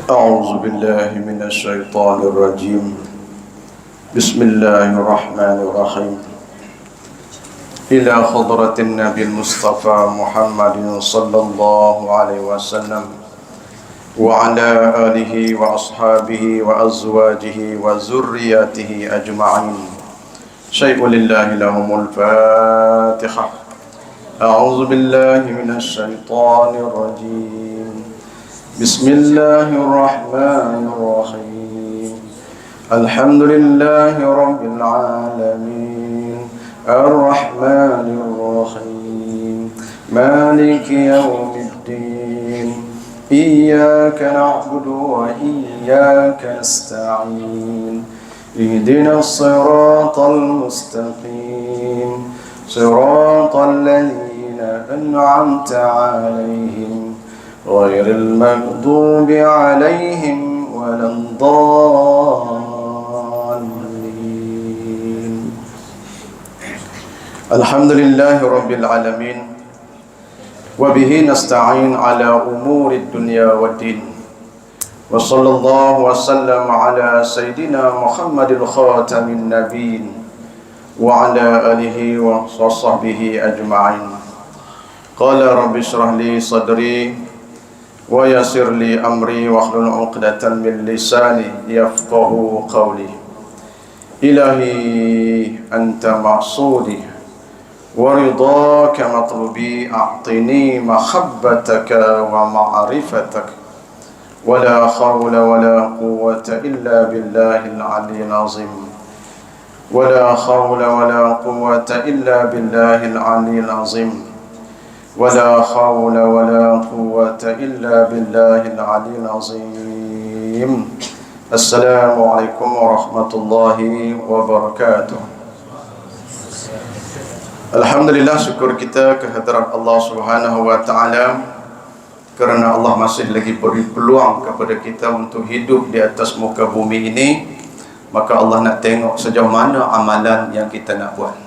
أعوذ بالله من الشيطان الرجيم. بسم الله الرحمن الرحيم. إلى حضرة النبي المصطفى محمد صلى الله عليه وسلم وعلى آله وأصحابه وأزواجه وذرياته أجمعين. شيء لله لهم الفاتحة. أعوذ بالله من الشيطان الرجيم. بسم الله الرحمن الرحيم. الحمد لله رب العالمين الرحمن الرحيم مالك يوم الدين إياك نعبد وإياك نستعين اهدنا الصراط المستقيم صراط الذين أنعمت عليهم غير المغضوب عليهم ولا الضالين. الحمد لله رب العالمين وبه نستعين على أمور الدنيا والدين وصلى الله وسلم على سيدنا محمد الخاتم النبيين وعلى آله وصحبه أجمعين. قال رب اشرح لي صدري ويسر لي أمري واحلل عقدة من لساني يفقه قولي. إلهي أنت مقصودي ورضاك مطلبي أعطني محبتك ومعرفتك ولا حول ولا قوة إلا بالله العلي العظيم ولا حول ولا قوة إلا بالله العلي العظيم ولا حول ولا قوة إلا بالله العلي العظيم. السلام عليكم ورحمة الله وبركاته. Alhamdulillah, syukur kita kehadirat Allah Subhanahu wa taala kerana Allah masih lagi beri peluang kepada kita untuk hidup di atas muka bumi ini. Maka Allah nak tengok sejauh mana amalan yang kita nak buat.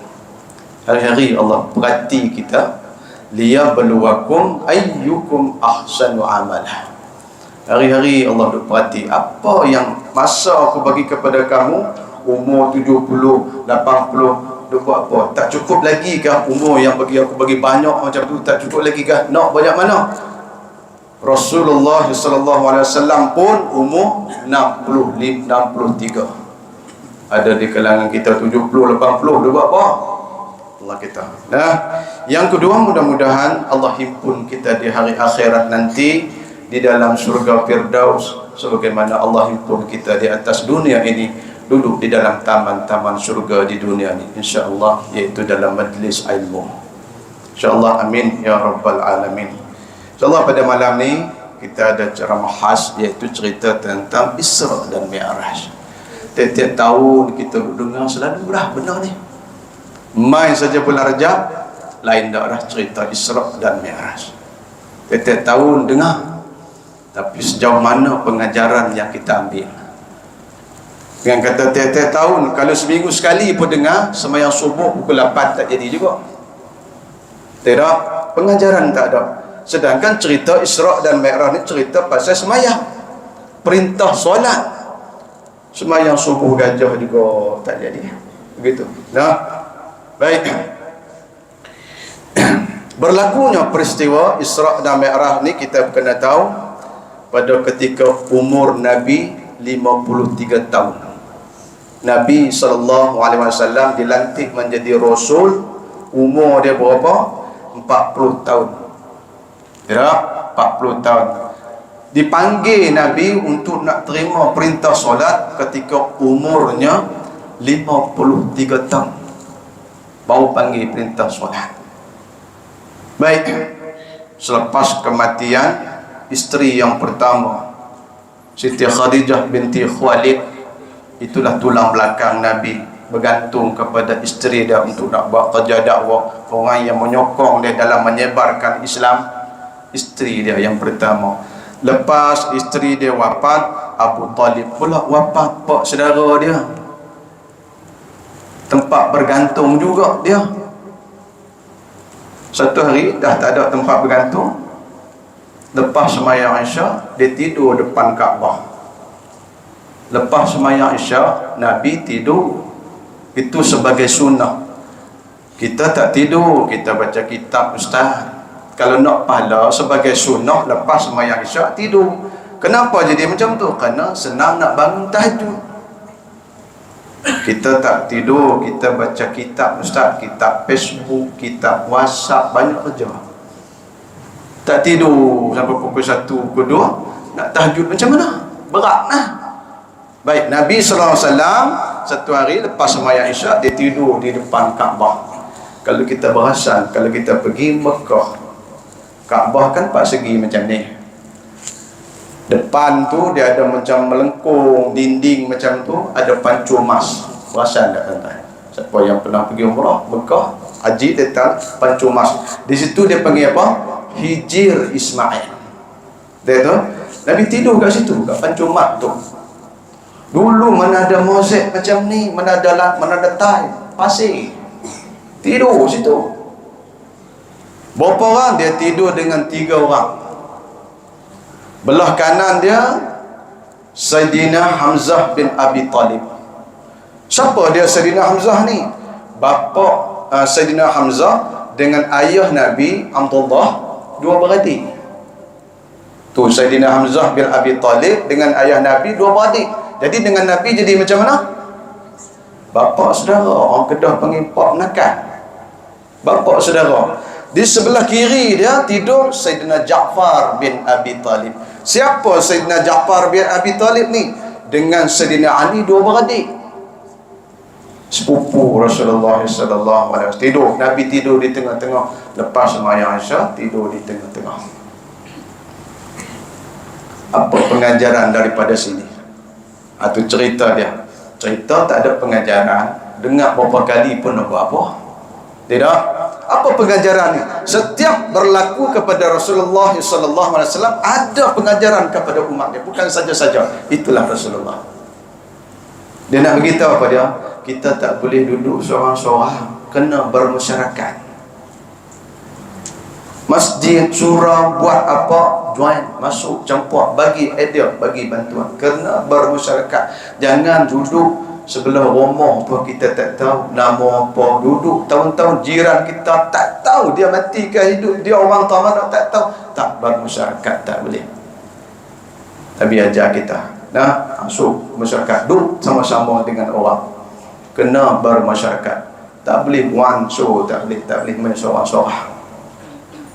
Hari-hari Allah perhati kita, liyabluwakum ayyukum ahsanu amalah. Hari-hari Allah duk perhati apa yang masa aku bagi kepada kamu, umur 70, 80, duk buat apa? Tak cukup lagi kah umur yang aku bagi banyak macam tu? Tak cukup lagi kah? Nak banyak mana? Rasulullah sallallahu alaihi wasallam pun umur 63. Ada di kalangan kita 70, 80, dia buat apa? Allah kita. Nah, yang kedua, mudah-mudahan Allah himpun kita di hari akhirat nanti di dalam surga Firdaus sebagaimana Allah himpun kita di atas dunia ini duduk di dalam taman-taman surga di dunia ini, insya-Allah, iaitu dalam majlis ilmu. Insya-Allah, amin ya rabbal alamin. Insya-Allah pada malam ni kita ada ceramah khas, iaitu cerita tentang Isra dan Mi'raj. Tiap-tiap tahun kita dengar selalu dah benar ni. Mai saja bulan Rajab, lain dah cerita Isra dan Mi'raj. Tiap-tiap tahun dengar, tapi sejauh mana pengajaran yang kita ambil? Yang kata tiap-tiap tahun, kalau seminggu sekali pun dengar, sembahyang subuh pukul 8 tak jadi juga. Tidak, pengajaran tak ada. Sedangkan cerita Isra dan Mi'raj ni cerita pasal sembahyang, perintah solat. Sembahyang subuh gajah juga tak jadi. Begitu. Nah, baik. Berlakunya peristiwa Isra dan Mi'raj ni kita kena tahu pada ketika umur Nabi 53 tahun. Nabi SAW dilantik menjadi Rasul, umur dia berapa? 40 tahun. Ya, 40 tahun. Dipanggil Nabi untuk nak terima perintah solat ketika umurnya 53 tahun. Baru panggil perintah solat. Baik. Selepas kematian isteri yang pertama, Siti Khadijah binti Khuwailid, itulah tulang belakang Nabi, bergantung kepada isteri dia untuk nak buat kerja dakwah. Orang yang menyokong dia dalam menyebarkan Islam, isteri dia yang pertama. Lepas isteri dia wafat, Abu Talib pula wafat, pak saudara dia. Tempat bergantung juga dia. Satu hari dah tak ada tempat bergantung. Lepas sembahyang Isyak, dia tidur depan Kaabah. Lepas sembahyang Isyak, Nabi tidur. Itu sebagai sunnah. Kita tak tidur, kita baca kitab ustaz. Kalau nak pahala sebagai sunnah, lepas sembahyang Isyak tidur. Kenapa jadi macam tu? Kerana senang nak bangun tahajud. Kita tak tidur, kita baca kitab ustaz, kitab Facebook, kitab WhatsApp, banyak kerja. Tak tidur sampai pukul 1, pukul 2, nak tahajud macam mana? Berat lah. Baik, Nabi SAW satu hari lepas sembahyang Isyak, dia tidur di depan Kaabah. Kalau kita berasan, kalau kita pergi Mekah, Kaabah kan 4 segi macam ni. Depan tu dia ada macam melengkung, dinding macam tu, ada pancur emas. Perasan tak tuan-tuan? Siapa yang pernah pergi umrah Mekah, haji, dia tahu pancur emas. Di situ dia panggil apa? Hijir Ismail. Dia tu Nabi tidur kat situ, kat pancur emas tu. Dulu mana ada mozaik macam ni, mana ada tile, pasir. Tidur situ. Berapa orang? Dia tidur dengan 3 orang. Belah kanan dia Sayyidina Hamzah bin Abi Talib. Siapa dia Sayyidina Hamzah ni? Bapa Sayyidina Hamzah dengan ayah Nabi Abdullah, 2 beradik. Tu Sayyidina Hamzah bin Abi Talib dengan ayah Nabi 2 beradik. Jadi dengan Nabi jadi macam mana? Bapa saudara. Orang Kedah panggil pak nakal. Bapa saudara. Di sebelah kiri dia tidur Sayyidina Ja'far bin Abi Talib. Siapa Sayyidina Ja'far bin Abi Talib ni? Dengan Sayyidina Ali, 2 beradik. Sepupu Rasulullah sallallahu alaihi wasallam. Tidur, Nabi tidur di tengah-tengah. Lepas sembahyang Isyak, tidur di tengah-tengah. Apa pengajaran daripada sini? Itu cerita dia. Cerita tak ada pengajaran. Dengar berapa kali pun nak buat apa? Tidak. Apa pengajaran ni? Setiap berlaku kepada Rasulullah sallallahu alaihi wasallam ada pengajaran kepada umat dia, bukan saja-saja. Itulah Rasulullah. Dia nak beritahu apa dia? Kita tak boleh duduk seorang-seorang, kena bermasyarakat. Masjid, surau, buat apa, join, masuk, campur, bagi idea, bagi bantuan. Kena bermasyarakat. Jangan duduk sebelah rumah pun kita tak tahu nama apa, duduk tahun-tahun jiran kita tak tahu dia mati ke hidup, dia orang tahu mana tak tahu. Tak bermasyarakat, tak boleh. Nabi ajar kita, nah, masuk masyarakat, duduk sama-sama dengan orang. Kena bermasyarakat. Tak boleh one show, tak boleh main seorang-seorang.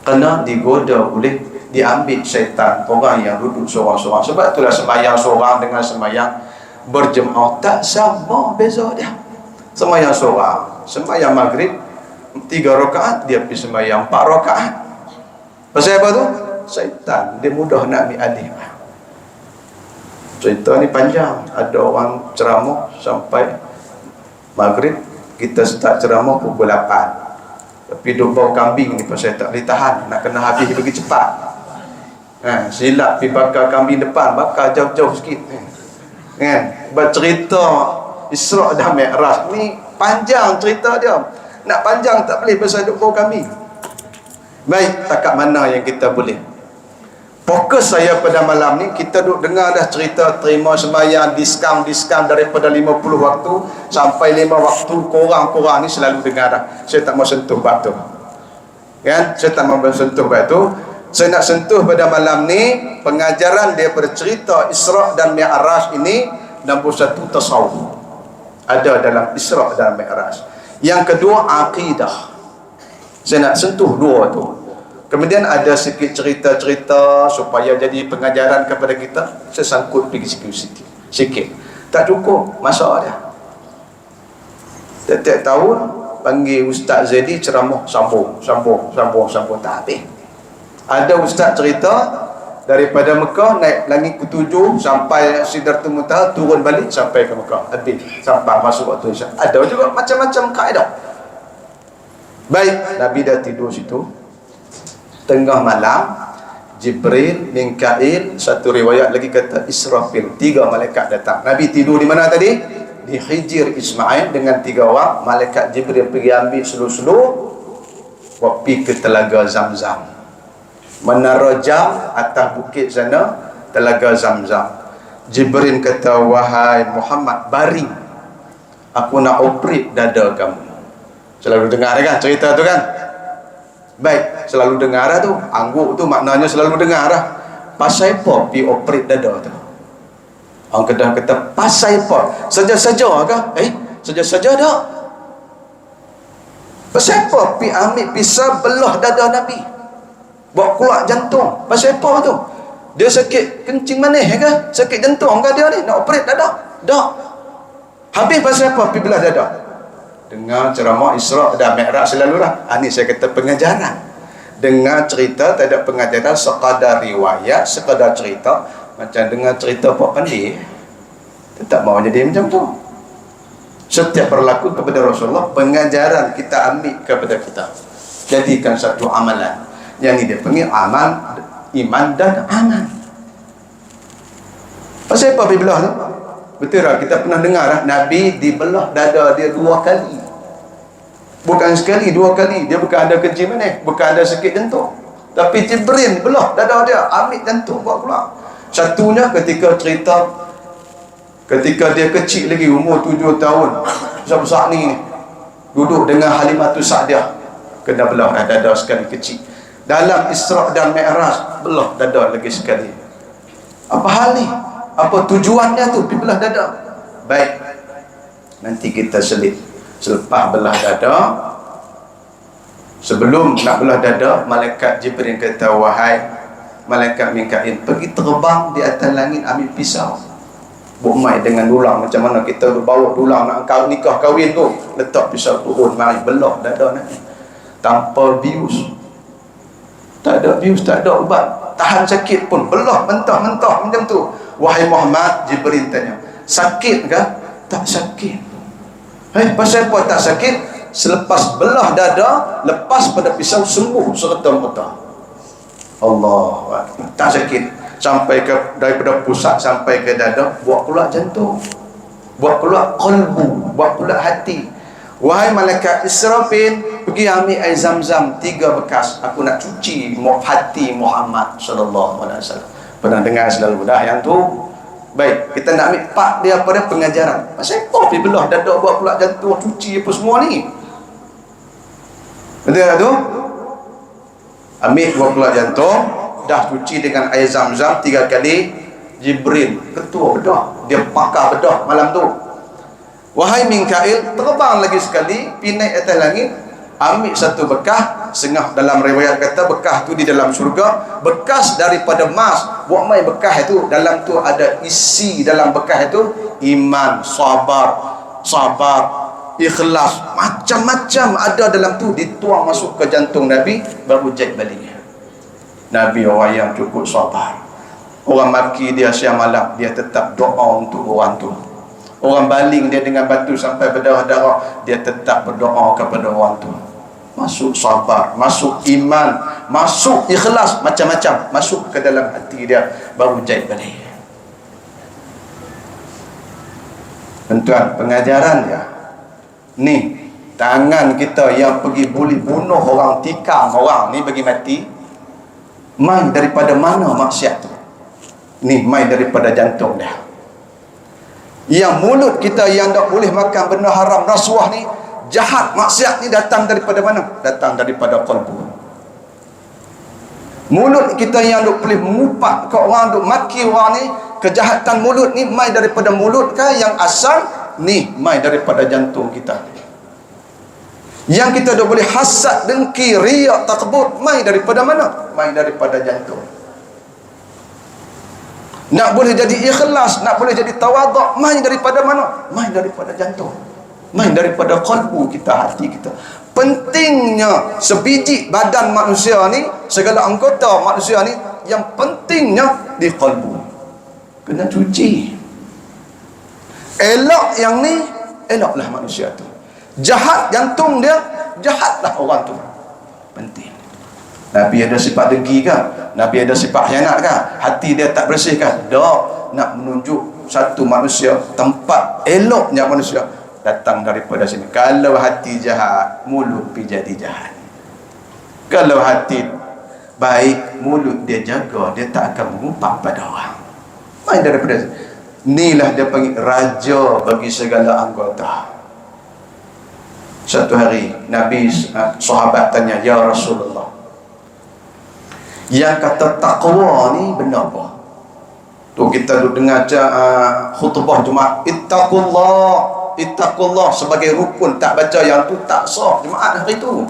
Kena digoda, boleh diambil syaitan orang yang duduk seorang-seorang. Sebab itulah sembahyang seorang dengan sembahyang berjemaah tak sama, beza dia. Sembahyang seorang, sembahyang maghrib 3 rakaat, dia pergi sembahyang 4 rakaat. Pasal apa tu? Syaitan dia mudah nak ambil alih. Cerita ni panjang. Ada orang ceramah sampai maghrib, kita start ceramah pukul 8. Tapi duk bau kambing ni pasal tak boleh tahan, nak kena habis pergi cepat. Silap pergi bakar kambing depan, bakar jauh-jauh sikit. Bercerita Isra' dan Mi'raj ni panjang cerita dia. Nak panjang tak boleh pasal duk bau kambing. Baik, takat mana yang kita boleh. Fokus saya pada malam ni, kita duk dengar dah cerita terima sembahyang, diskaun daripada 50 waktu sampai 5 waktu, korang-korang ni selalu dengar dah. Saya tak mau sentuh bab tu. Kan? Saya tak mau sentuh bab tu. Saya nak sentuh pada malam ni pengajaran daripada cerita Isra' dan Mi'raj ini. Nombor 1, tasawuf. Ada dalam Isra' dan Mi'raj. Yang kedua, akidah. Saya nak sentuh 2 tu. Kemudian ada sikit cerita-cerita supaya jadi pengajaran kepada kita. Saya sangkut pergi sikit. Tak cukup masa dia. Setiap tahun panggil Ustaz Zaidi ceramah sambung. Tak habis. Ada Ustaz cerita daripada Mekah naik langit ke-7 sampai Sidratul Muntaha, turun balik sampai ke Mekah. Habis sampai masuk waktu Isyak. Ada juga macam-macam kaedah. Baik, Nabi dah tidur situ. Tengah malam, Jibril, Mikail, satu riwayat lagi kata Israfil, 3 malaikat datang. Nabi tidur di mana tadi? Di Hijir Ismail dengan 3 orang. Malaikat Jibril pergi ambil seluruh-seluruh, pergi ke telaga Zamzam. Menara Jam atas bukit sana, Telaga Zamzam. Jibril kata, wahai Muhammad, baring, aku nak operate dada kamu. Selalu dengar kan cerita tu kan? Baik, selalu dengar tu. Angguk tu maknanya selalu dengar lah. Pasal apa pi operate dada tu? Orang Kedah kata, pasal apa? Saja-saja ke? Saja-saja tak. Pasal apa pi ambil pisau belah dada Nabi, bawa keluar jantung? Pasal apa tu? Dia sakit kencing manis ke? Sakit jantung ke dia ni? Nak operate dada? Tak. Habis pasal apa pi belah dada? Dengar ceramah Isra' dan Mi'raj selalu lah. Ini saya kata pengajaran. Dengar cerita, tak ada pengajaran, sekadar riwayat, sekadar cerita. Macam dengar cerita Pak Pandai, tetap mau jadi macam tu. Setiap berlaku kepada Rasulullah, pengajaran kita ambil kepada kita, jadikan satu amalan. Yang ini dia panggil amal, iman dan amal. Pasal apa dibelah tu? Betul lah, kita pernah dengar lah, Nabi dibelah dada dia 2 kali. Bukan sekali, 2 kali. Dia bukan ada kencing manis, bukan ada sakit jantung, tapi Jibril belah dada dia, ambil jantung bawa keluar. Satunya ketika cerita, ketika dia kecil lagi, umur 7 tahun, besar-besar ni, duduk dengan Halimatus Sa'diah, kena belah dada sekali kecil. Dalam Isra' dan Mi'raj, belah dada lagi sekali. Apa hal ni? Apa tujuannya tu pergi belah dada? Baik, nanti kita selit. Selepas belah dada, sebelum nak belah dada, malaikat Jibril kata, wahai malaikat Mikail, pergi terbang di atas langit, ambil pisau, buat mai dengan dulang. Macam mana kita bawa dulang nak nikah kahwin tu, letak pisau turun, mari belah dada Nabi. Tanpa bius, tak ada bius, tak ada ubat, tahan sakit pun, belah mentah-mentah macam tu. Wahai Muhammad, Jibril tanya, sakit ke? Tak sakit. Pasal apa tak sakit? Selepas belah dada, lepas pada pisau, sembuh serta-merta. Allah, tak sakit. Sampai ke, daripada pusat sampai ke dada, buat keluar jantung, buat keluar qalbu, buat keluar hati. Wahai malaikat Israfil, pergi ambil air Zam-Zam 3 bekas, aku nak cuci hati Muhammad sallallahu alaihi wasallam. Pernah dengar selalu dah yang tu? Baik, kita nak ambil part dia pada pengajaran. Pasal apa pergi belah dada, buat pula jantung, cuci apa semua ni? Betul tak tu? Ambil buat pula jantung, dah cuci dengan air Zam-Zam 3 kali. Jibril, ketua bedah, dia pakar bedah malam tu. Wahai Mikail, terbang lagi sekali, pergi naik atas langit, ambil satu bekas, setengah dalam riwayat kata bekas tu di dalam surga, bekas daripada emas, buat mai bekas itu, dalam tu ada isi, dalam bekas itu iman, sabar, ikhlas, macam-macam ada dalam tu, dituang masuk ke jantung Nabi, baru jahit balik. Nabi orang yang cukup sabar. Orang maki dia siang malam, dia tetap doa untuk orang tu. Orang baling dia dengan batu sampai berdarah-darah, dia tetap berdoa kepada orang tu. Masuk sabar, masuk iman, masuk ikhlas, macam-macam masuk ke dalam hati dia, baru jahit balik. Tuan, pengajaran dia ni, tangan kita yang pergi boleh bunuh orang, tikam orang ni bagi mati, mai daripada mana maksiat tu? Ni mai daripada jantung dia. Yang mulut kita yang tak boleh makan benda haram, rasuah ni, jahat, maksiat ni datang daripada mana? Datang daripada qalbu. Mulut kita yang tak boleh mengupak ke orang, duk maki orang ni, kejahatan mulut ni mai daripada mulut ke yang asal ni, mai daripada jantung kita. Yang kita tak boleh hasad, dengki, riak, takbur, mai daripada mana? Mai daripada jantung. Nak boleh jadi ikhlas, nak boleh jadi tawaduk, mai daripada mana? Mai daripada jantung, mai daripada qalbu kita, hati kita. Pentingnya sebiji badan manusia ni, segala anggota manusia ni, yang pentingnya di qalbu. Kena cuci. Elok yang ni, eloklah manusia tu. Jahat jantung dia, jahatlah orang tu. Penting. Nabi ada sifat dengki ke? Nabi ada sifat khianat ke? Hati dia tak bersih ke? Tak. Nak menunjuk satu manusia, tempat eloknya manusia datang daripada sini. Kalau hati jahat, mulut pergi jadi jahat. Kalau hati baik, mulut dia jaga, dia tak akan mengumpat pada orang. Main daripada inilah dia panggil raja bagi segala anggota. Satu hari Nabi, sahabat tanya, ya Rasulullah, yang kata takwa ni benar apa? Tu kita duduk dengar khutbah Jumaat, ittaqullah sebagai rukun, tak baca yang tu tak sah Jumaat hari tu.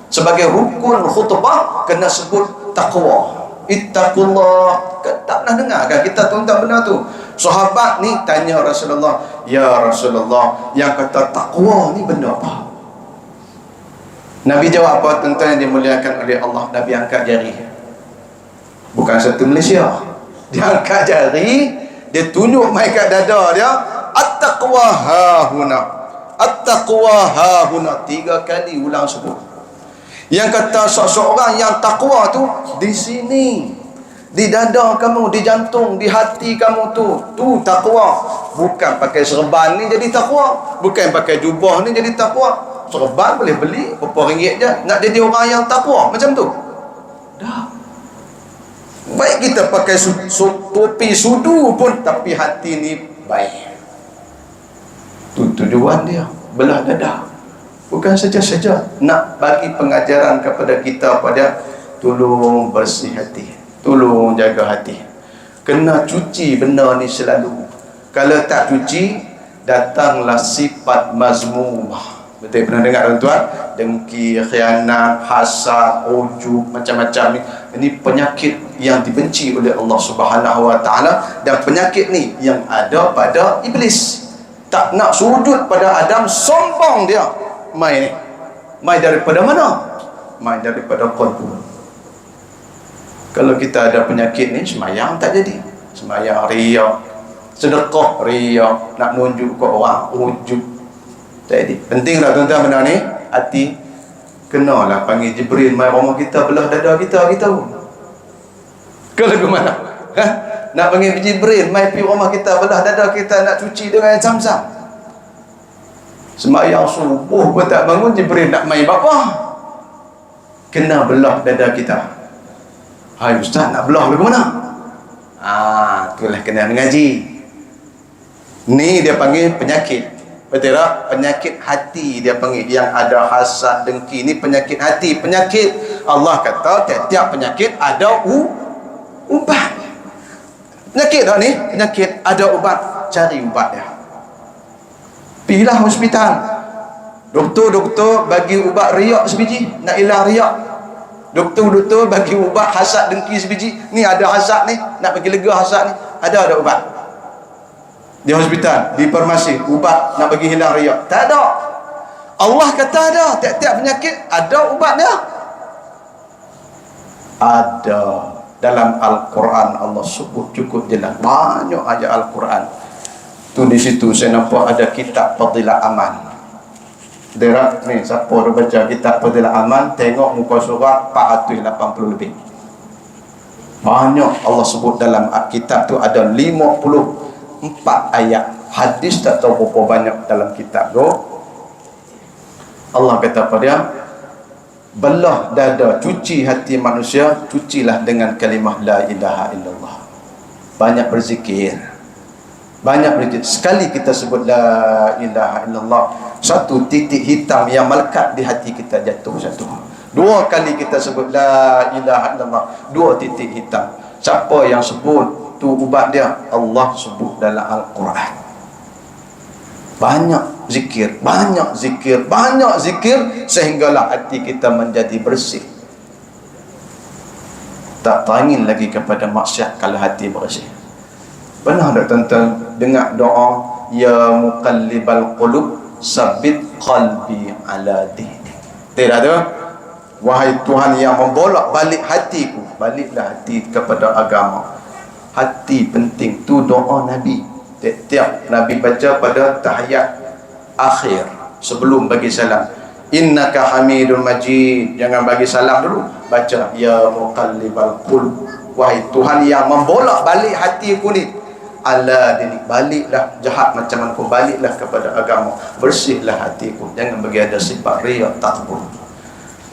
Sebagai rukun khutbah kena sebut takwa. Ittaqullah. Tak pernah dengar kan kita tuan-tuan benar tu. Sahabat ni tanya Rasulullah, ya Rasulullah, yang kata takwa ni benar apa? Nabi jawab apa tuan-tuan yang dimuliakan oleh Allah? Nabi angkat jari. Bukan satu Malaysia. Dia angkat jari, dia tunjuk mai kat dada dia, at-taqwa hahuna. At-taqwa hahuna. 3 kali ulang sebut. Yang kata seseorang yang takwa tu di sini, di dada kamu, di jantung, di hati kamu tu takwa. Bukan pakai serban ni jadi takwa, bukan pakai jubah ni jadi takwa. Serban boleh beli berapa ringgit je, nak jadi orang yang takwa macam tu dah. Baik kita pakai topi sudu pun, tapi hati ni baik. Tu tujuan dia, belah dada. Bukan saja-saja nak bagi pengajaran kepada kita pada tolong bersih hati, tolong jaga hati. Kena cuci benda ni selalu. Kalau tak cuci, datanglah sifat mazmumah. Betul pernah dengar tuan-tuan? Dengki, khianat, hasad, ujub, macam-macam ni. Ini penyakit yang dibenci oleh Allah Subhanahu Wa Taala, dan penyakit ni yang ada pada iblis. Tak nak sujud pada Adam, sombong dia. Mai ni. Mai daripada mana? Mai daripada qalbu. Kalau kita ada penyakit ni, semayang tak jadi. Semayang riak, sedekah riak, nak nunjuk ke orang, ujub. Jadi pentinglah tuan-tuan benda ni. Hati kenalah panggil Jibril mai rumah kita, belah dada kita pun. Ke lagu mana? Nak panggil Jibril mai pergi rumah kita, belah dada kita, nak cuci dengan air Zam-Zam. Semayang subuh pun tak bangun, Jibril nak mai bapa. Kena belah dada kita. Hai ustaz, nak belah lagu mana? Itulah kena mengaji. Ni dia panggil penyakit. Betul tak? Penyakit hati dia panggil, yang ada hasad, dengki. Ni penyakit hati, penyakit. Allah kata tiap-tiap penyakit ada ubat. Penyakit tak ni? Penyakit ada ubat. Cari ubat dia. Pergilah hospital. Doktor bagi ubat riak sebiji, nak hilang riak. Doktor bagi ubat hasad dengki sebiji. Ni ada hasad ni, nak bagi lega hasad ni, ada ubat. Di hospital, di farmasi, ubat nak bagi hilang riak. Tak ada. Allah kata ada. Tiap-tiap penyakit ada ubat dia. Ada. Dalam Al-Quran Allah sebut cukup jelas. Banyak ayat Al-Quran. Tu di situ saya nampak ada kitab Fadilah Aman. Derak ni, siapa dah baca kitab Fadilah Aman, tengok muka surat 480 lebih. Banyak Allah sebut dalam kitab tu, ada 54 ayat. Hadis tak tahu berapa banyak dalam kitab tu. Allah kata pada dia, belah dada, cuci hati manusia, cucilah dengan kalimah la ilaha illallah. Banyak berzikir. Banyak berzikir. Sekali kita sebut la ilaha illallah, satu titik hitam yang melekat di hati kita jatuh satu. 2 kali kita sebut la ilaha illallah, 2 titik hitam. Siapa yang sebut, tu ubat dia. Allah sebut dalam Al-Quran. Banyak zikir, banyak zikir, banyak zikir, sehinggalah hati kita menjadi bersih. Tak tangin lagi kepada maksiat kalau hati bersih. Pernah tak tuan-tuan dengar doa, ya muqallibal qulub sabbit qalbi ala dini? Tidak tu? Wahai Tuhan yang membolak balik hatiku, baliklah hati kepada agama. Hati penting. Tu doa Nabi. Tiap Nabi baca pada tahiyat akhir sebelum bagi salam, innaka hamidun majid. Jangan bagi salam dulu, baca ya muqallibal qulub, wahai Tuhan yang membolak balik hatiku ni, ala dini, baliklah jahat macam mana pun, baliklah kepada agama, bersihlah hatiku. Jangan bagi ada sifat riak, takbur.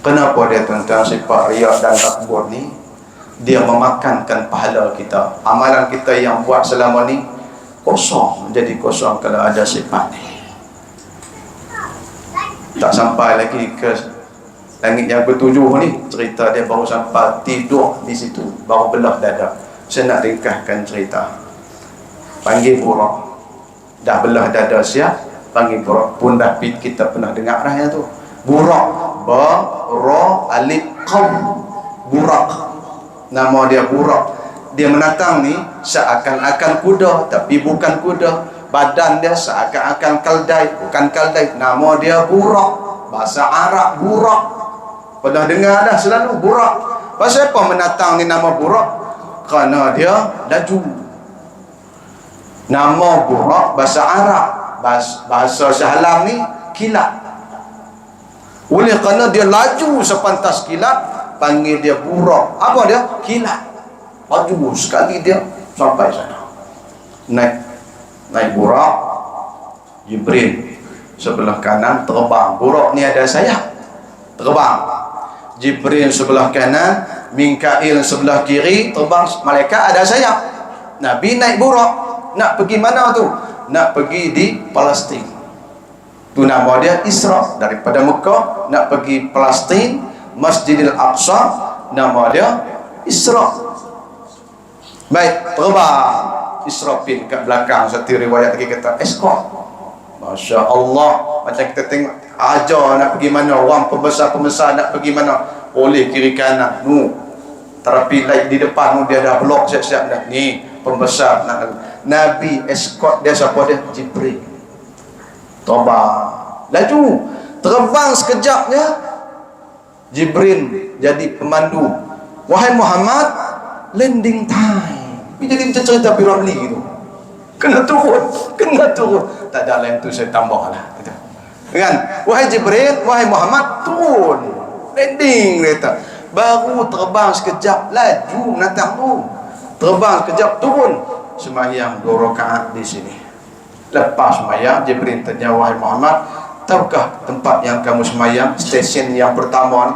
Kenapa dia tuan-tuan sifat riak dan takbur ni? dia memakankan pahala kita. Amalan kita yang buat selama ni kosong, menjadi kosong kalau ada sifat ni. Tak sampai lagi ke langit yang ketujuh ni, cerita dia baru sampai tidur di situ, baru belah dada. Saya nak ringkaskan cerita. Panggil burak, dah belah dada siap, panggil burak. Pun dah kita pernah dengar dah yang tu. Burak, ba ra alif qam, burak. Nama dia burak. Dia menatang ni seakan-akan kuda, tapi bukan kuda. Badan dia seakan-akan keldai, bukan keldai. Nama dia burak. Bahasa Arab burak. Pernah dengar dah selalu burak. Pasal apa menatang ni nama burak? Kerana dia laju. Nama burak bahasa Arab, bahasa Syahalam ni kilat. Oleh kerana dia laju sepantas kilat, panggil dia burak. Apa dia? Kilat. Laju sekali dia sampai sana. Naik burak. Jibril sebelah kanan terbang. Burak ni ada sayap, terbang. Jibril sebelah kanan, Mikail sebelah kiri, terbang. Malaikat ada sayap. Nabi naik burak. Nak pergi mana tu? Nak pergi di Palestin. Tu nama dia Isra. Daripada Mekah nak pergi Palestin, Masjidil Aqsa, nama dia Isra. Baik, terbang. Israfil kat belakang. Satu riwayat lagi kata escort. Masya Allah. Macam kita tengok ajar nak pergi mana, orang pembesar-pembesar nak pergi mana, oleh kiri kanan nu, terapi light di depan nu dia dah blok siap-siap dah. Ni pembesar nak. Nabi escort dia siapa dia? Jibril. Terbang laju, terbang sekejapnya Jibril jadi pemandu. Wahai Muhammad, landing time. Ini jadi macam cerita Piramli gitu. Kena turun. Tak ada lain tu saya tambah lah. Kan? Wahai Jibril, wahai Muhammad, turun. Landing kereta. Baru terbang sekejap, laju menatang tu. Terbang sekejap, turun. Sembahyang 2 rakaat di sini. Lepas sembahyang, Jibril tanya, wahai Muhammad, tahukah tempat yang kamu sembahyang, stesen yang pertama ni?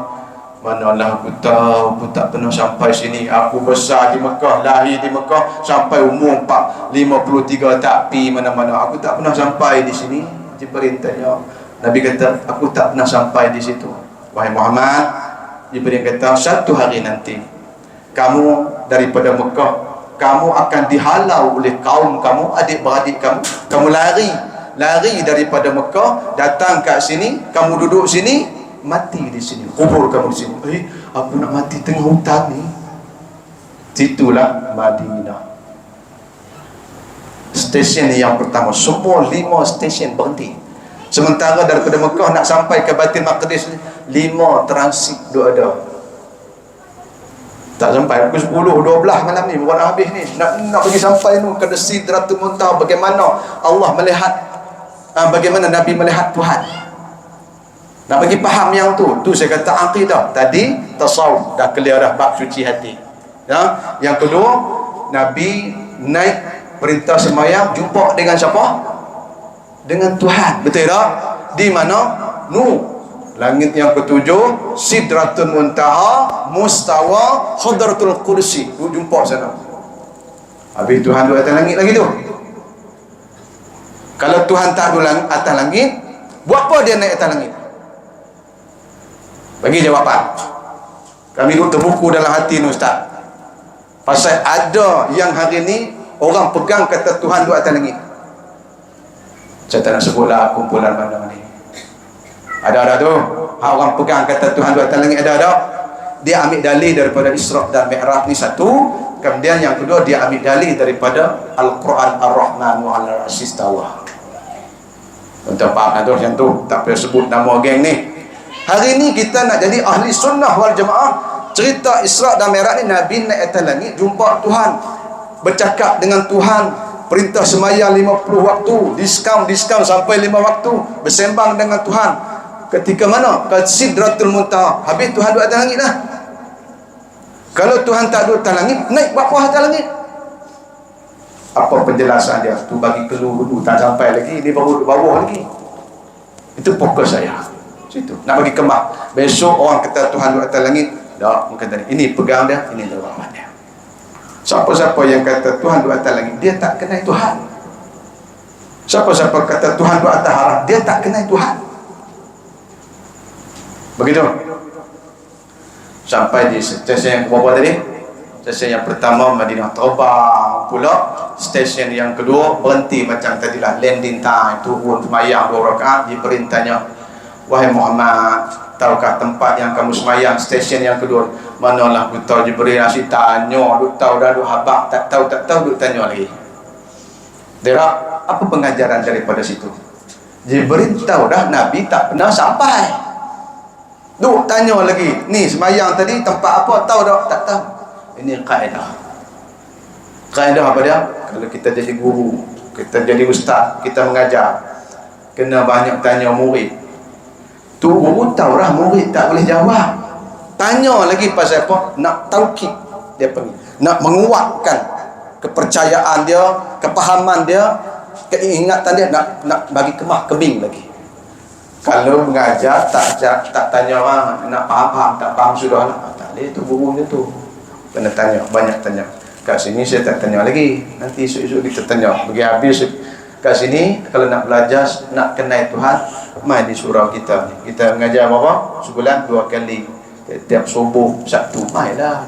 Manalah aku tahu, aku tak pernah sampai sini. Aku besar di Mekah, lahir di Mekah, sampai umur 53 tak pi mana-mana. Aku tak pernah sampai di sini. Jibril tanya. Nabi kata, aku tak pernah sampai di situ. Wahai Muhammad, Jibril kata, satu hari nanti kamu daripada Mekah, kamu akan dihalau oleh kaum kamu, adik-beradik kamu lari daripada Mekah, datang kat sini, kamu duduk sini, mati di sini, kubur kamu di sini. Aku nak mati tengah hutan ni. Situlah Madinah. Stesen yang pertama, semua 5 stesen berhenti. Sementara daripada Mekah nak sampai ke Baitul Maqdis 5 transit dua ada. Tak sampai pukul 10, 12 malam ni baru nak habis ni. Nak pergi sampai tu ke Sidratul Muntaha. Bagaimana Allah melihat, bagaimana Nabi melihat Tuhan. Nak bagi faham yang tu saya kata akidah. Tadi tasawuf dah clear dah, bab suci hati. Ya, yang kedua, Nabi naik perintah sembahyang, jumpa dengan siapa? Dengan Tuhan. Betul tak? Di mana? Langit yang ketujuh, Sidratul Muntaha, Mustawa, Hadratul Kursi. Jumpa sana. Habis Tuhan duduk atas langit lagi tu. Kalau Tuhan tak duduk atas langit, buat apa dia naik atas langit? Bagi jawapan. Kami dulu terbuku dalam hati ni Ustaz. Pasal ada yang hari ni orang pegang kata Tuhan duduk atas langit. Saya tak nak sebutlah kumpulan mana ni. Ada tu. Orang pegang kata Tuhan duduk atas langit, ada. Dia ambil dalih daripada Isra dan Mi'raj ni satu. Kemudian yang kedua, dia ambil dalih daripada Al-Quran Ar-Rahman wa 'alal 'arsy istawa. Tuan-tuan faham tu macam tu. Tak payah sebut nama geng ni. Hari ni kita nak jadi ahli sunnah wal jamaah. Cerita Isra dan Mi'raj ni, Nabi naik atas langit, jumpa Tuhan, bercakap dengan Tuhan, perintah sembahyang 50 waktu, diskaun sampai 5 waktu, bersembang dengan Tuhan. Ketika mana? Ke Sidratul Muntaha. Habis Tuhan duduk atas langit dah. Kalau Tuhan tak duduk atas langit, naik buat apa atas langit? Apa penjelasan dia? Tu bagi keluar dulu, tak sampai lagi, dia baru duduk bawah lagi. Itu fokus saya. Situ nak bagi kemah. Besok orang kata Tuhan duduk atas langit, Tak, bukan tadi. Ini pegang dia, ini jawapan dia. Siapa-siapa yang kata Tuhan di atas langit, dia tak kenal Tuhan. Siapa-siapa kata Tuhan di atas harap, dia tak kenal Tuhan. Begitu. Sampai di stesen yang berapa tadi? Stesen yang pertama Madinah, terbang pula. Stesen yang kedua berhenti macam tadilah, landing time, turun semayang 2 rakaat. Jibril tanya, wahai Muhammad, tahukah tempat yang kamu semayang? Stesen yang kedua. Manalah aku tahu. Jibril asyik tanya, duk tahu dah, duk habak, tak tahu, duk tanya lagi. Dia apa pengajaran daripada situ? Jibril tahu dah Nabi tak pernah sampai. Duk tanya lagi, ni semayang tadi tempat apa, tahu tak? Tak tahu. Ini kaedah. Kaedah apa dia? Kalau kita jadi guru, kita jadi ustaz, kita mengajar, kena banyak tanya murid. Tu guru tahu dah, murid tak boleh jawab. Tanya lagi pasal apa? Nak taukid dia panggil. Nak menguatkan kepercayaan dia, kepahaman dia, keingatan dia, nak bagi kemah kebing lagi. Kalau mengajar tak tanya orang, nak faham tak faham sudah lah. Tak boleh tu guru dia tu. Kena tanya, banyak tanya. Kat sini saya tak tanya lagi. Nanti esok-esok kita tanya. Bagi habis kat sini kalau nak belajar, nak kenal Tuhan, mai di surau kita. Kita mengajar berapa? Sebulan 2 kali. Tiap subuh, Sabtu, mai lah.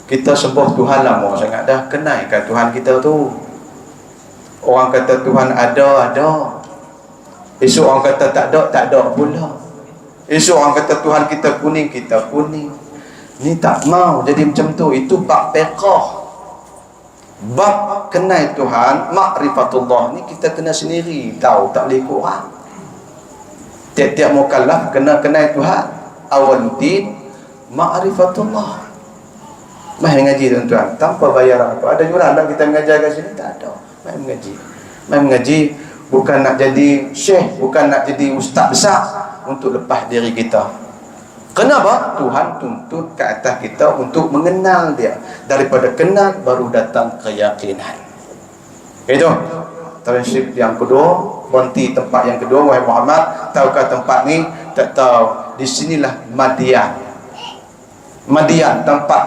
Kita sembah Tuhan lama sangat dah, kenalkan Tuhan kita tu. Orang kata Tuhan ada. Esok orang kata tak ada pula. Esok orang kata Tuhan kita kuning. Ni tak mau jadi macam tu. Itu bab fiqh. Bab kenal Tuhan, makrifatullah ni kita kena sendiri tahu, tak boleh ikut orang. Tiap-tiap mukallaf kena kenal Tuhan. Awaluddin makrifatullah. Mai mengaji tuan-tuan tanpa bayaran apa. Ada jualan tak kita mengajar kat sini? Tak ada. Mai mengaji bukan nak jadi syekh, bukan nak jadi ustaz besar untuk lepas diri kita. Kenapa? Tuhan tuntut ke atas kita untuk mengenal dia. Daripada kenal baru datang keyakinan. Itu prinsip yang kedua. Berhenti tempat yang kedua. Wahai Muhammad, tahukah tempat ni? Tak tahu. Di sinilah Madian, tempat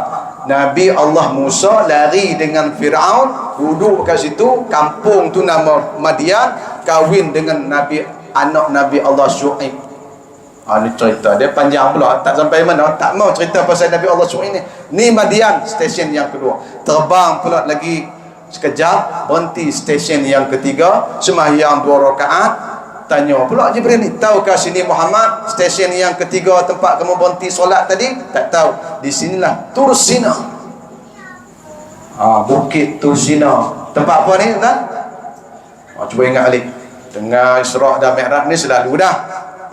Nabi Allah Musa lari dengan Fir'aun, duduk kat situ. Kampung tu nama Madian, kahwin dengan anak Nabi Allah Syu'aib. Ini cerita dia panjang pula, tak sampai mana, tak mau cerita pasal Nabi Allah Syu'aib ni. Ni Madian, stesen yang kedua. Terbang pula lagi sekejap, berhenti stesen yang ketiga, sembahyang 2 rakaat. Tanya pula Jibril ni, tahukah sini Muhammad, stesen yang ketiga tempat kamu berhenti solat tadi? Tak tahu. Di sinilah Tursina. Bukit Tursina. Tempat apa ni tuan? Cuba ingat balik. Tengah Isra' dan Mi'raj ni selalu dah.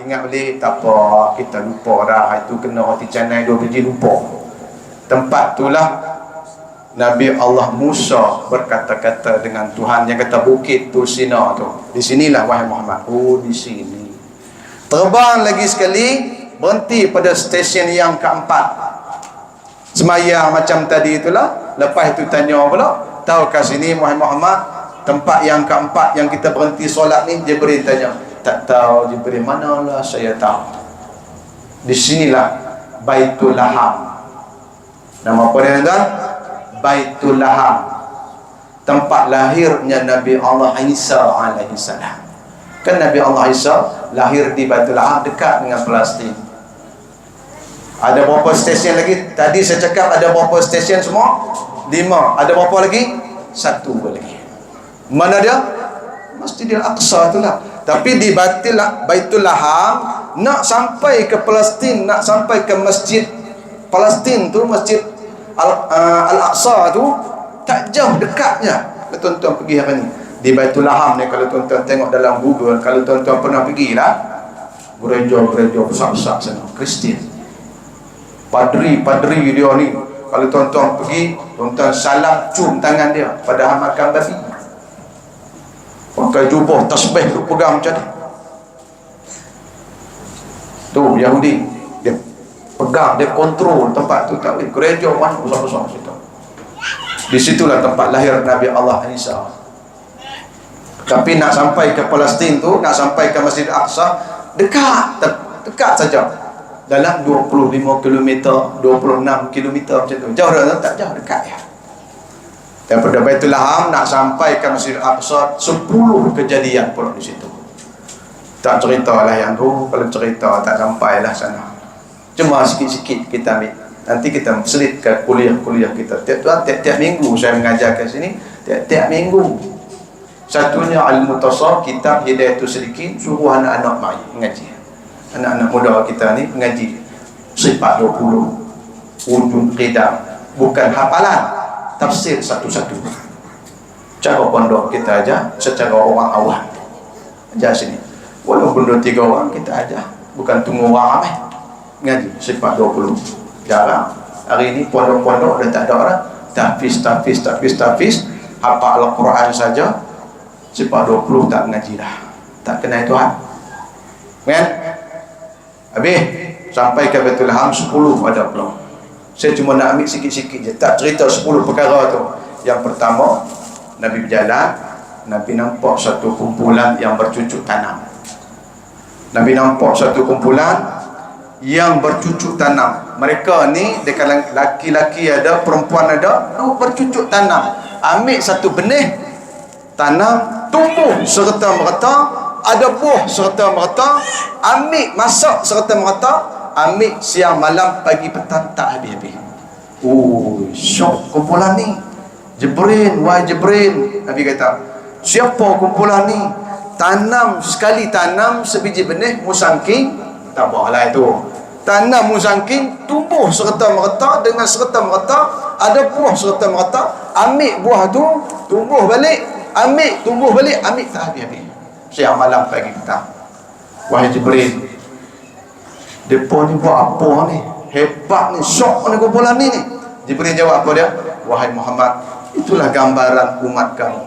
Ingat balik, tak apa, kita lupa dah. Itu kena roti canai 2 biji, lupa. Tempat itulah Nabi Allah Musa berkata-kata dengan Tuhan, yang kata bukit Tursina tu. Di sinilah wahai Muhammad. Di sini. Terbang lagi sekali, berhenti pada stesen yang keempat. Semayang macam tadi itulah. Lepas itu tanya pula, tahukah sini wahai Muhammad, tempat yang keempat yang kita berhenti solat ni? Jibril tanya. Tak tahu Jibril, manalah saya tahu. Di sinilah Baitul Laham. Nama apa dia tuan? Baitul Laham, tempat lahirnya Nabi Allah Isa alaihi salam. Kan Nabi Allah Isa lahir di Baitul Laham, dekat dengan Palestin. Ada berapa stesen lagi? Tadi saya cakap ada berapa stesen semua? 5. Ada berapa lagi? 1 lagi. Mana dia? Masjidil Aqsa itulah. Tapi di Baitul Laham, nak sampai ke Palestin, nak sampai ke masjid Palestin tu, masjid Al-Aqsa tu tak jauh, dekatnya. Tuan-tuan pergi hari ni di Baitul Laham ni, kalau tuan-tuan tengok dalam Google, kalau tuan-tuan pernah pergilah gereja-gereja besar-besar sana Kristian, padri dia ni, kalau tuan-tuan pergi, tuan-tuan salam, cium tangan dia, padahal makan babi, pakai jubah tasbih tu, pegang macam ni. Tu Yahudi, dia pegang, dia kontrol tempat tu. Tak boleh. Gereja mana besar-besar situ. Di situlah tempat lahir Nabi Allah Isa. Tapi nak sampai ke Palestin tu, nak sampai ke Masjid Al-Aqsa, dekat saja. dalam 25 km, 26 km macam tu. Jauh dah tak jauh, dekat ya. Daripada Baitul Laham nak sampai ke Masjidil Aqsa 10 kejadian pula di situ. Tak ceritalah yang tu, kalau cerita tak sampailah sana. Cuma sikit-sikit kita ambil. Nanti kita selitkan kuliah-kuliah kita. Tiap-tiap minggu saya mengajar ke sini, tiap-tiap minggu. Satunya Al-Mutasawwif, kitab Hidayatul Salikin, suruh anak-anak mai mengaji. Anak-anak muda kita ni mengaji sifat 20, wujud qidam, bukan hafalan, tafsir satu-satu. Cara pondok kita aja secara orang awam. Ajar sini. Walaupun 2-3 orang kita ajar, bukan tunggu orang ramai. Mengaji sifat 20. Jarang. Hari ini pondok-pondok dah tak ada orang. Tahfiz, hafal Al-Quran saja. Sifat 20 tak mengaji dah. Tak kenal Tuhan. Kan? Habis sampai ke Baitul Laham 10 ada pula. Saya cuma nak ambil sikit-sikit je, tak cerita 10 perkara tu. Yang pertama, Nabi berjalan, Nabi nampak satu kumpulan yang bercucuk tanam. Nabi nampak satu kumpulan yang bercucuk tanam. Mereka ni di kalangan laki-laki ada, perempuan ada, bercucuk tanam. Ambil satu benih, tanam, tumbuh serta merta, ada buah serta merta, ambil masak serta merta, ambil siang malam pagi petang tak habis-habis. Syok kumpulan ni. Jibril, wahai Jibril, Nabi kata, siapa kumpulan ni? Tanam sekali, tanam sebiji benih musangking, tambahlah itu. Tanam musangking, tumbuh serta merta, dengan serta merta, ada buah serta merta, ambil buah tu, tumbuh balik, ambil, tumbuh balik, ambil tak habis-habis. Siang malam pagi petang. Wahai Jibril, depa ni buat apa ni? Hebat ni, syok ni kumpulan ni. Jibril jawab apa dia? Wahai Muhammad, itulah gambaran umat kamu.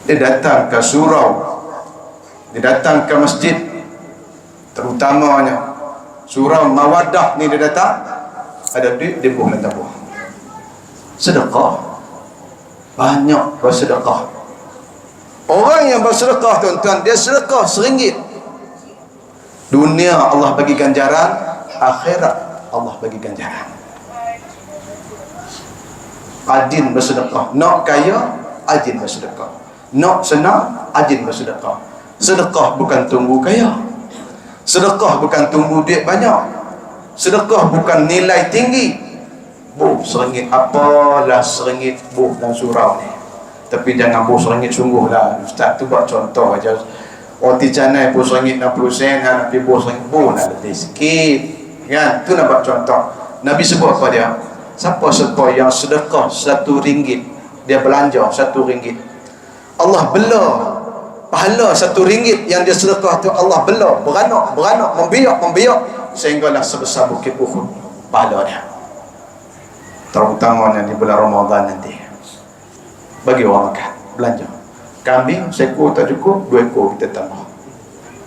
Dia datang ke surau, dia datang ke masjid, terutamanya surau Mawaddah ni, dia datang, ada duit, dia buah letak buah. Sedekah, banyak bersedekah. Orang yang bersedekah, tuan-tuan, dia sedekah RM1. Dunia Allah bagi ganjaran, akhirat Allah bagi ganjaran. Rajin bersedekah. Nak kaya, rajin bersedekah. Nak senang, rajin bersedekah. Sedekah bukan tunggu kaya. Sedekah bukan tunggu duit banyak. Sedekah bukan nilai tinggi. RM1, apalah RM1 dan surau ni. Tapi jangan RM1 sungguhlah. Ustaz tu buat contoh aja. Roti canai pun RM1.60, nak pergi RM1 nak lebih sikit. Kan? Tu nak buat contoh. Nabi sebut apa dia? Siapa-siapa yang sedekah RM1, dia belanja RM1, Allah bela pahala RM1 yang dia sedekah tu, Allah bela beranak, membiak sehinggalah sebesar bukit Uhud pahala dia. Terutamanya di bulan Ramadan nanti. Bagi orang makan, belanja. Kambing seekor tak cukup, 2 ekor kita tambah.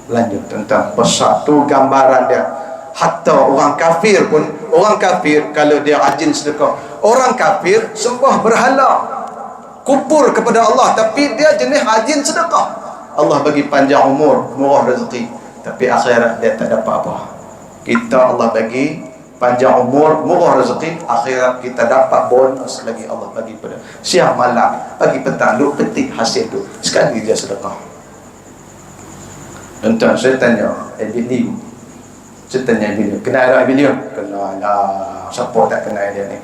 Belanja tentang besar tu gambaran dia. Hatta orang kafir pun, orang kafir kalau dia rajin sedekah, orang kafir sembah berhala, kufur kepada Allah, tapi dia jenis rajin sedekah, Allah bagi panjang umur, murah rezeki. Tapi akhirat dia tak dapat apa. Kita Allah bagi panjang umur, murah rezeki, akhirat kita dapat bonus lagi, Allah bagi pada siang malam, pagi petang, duk petik hasil tu, sekali dia sedekah. Tuan-tuan, saya tanya Ibn Liu, saya tanya Ibn Liu, kenal tak Ibn Liu? Kenal lah, siapa tak kenal dia ni?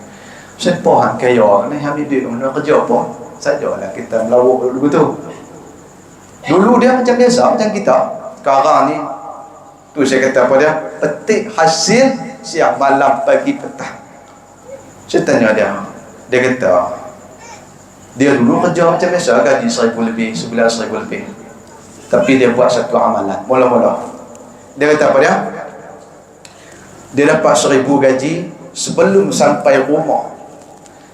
Siapa yang kaya ni, ambil duit mana, kerja apa? Sajalah kita melawak dulu tu. Dulu dia macam biasa, macam kita. Sekarang ni, tu saya kata apa dia? Petik hasil siang malam pagi petang. Saya tanya dia, dia kata dia dulu kerja macam biasa, gaji RM1,000 lebih, sebulan RM1,000 lebih, tapi dia buat satu amalan mula-mula. Dia kata apa dia? Dia dapat RM1,000 gaji sebelum sampai rumah.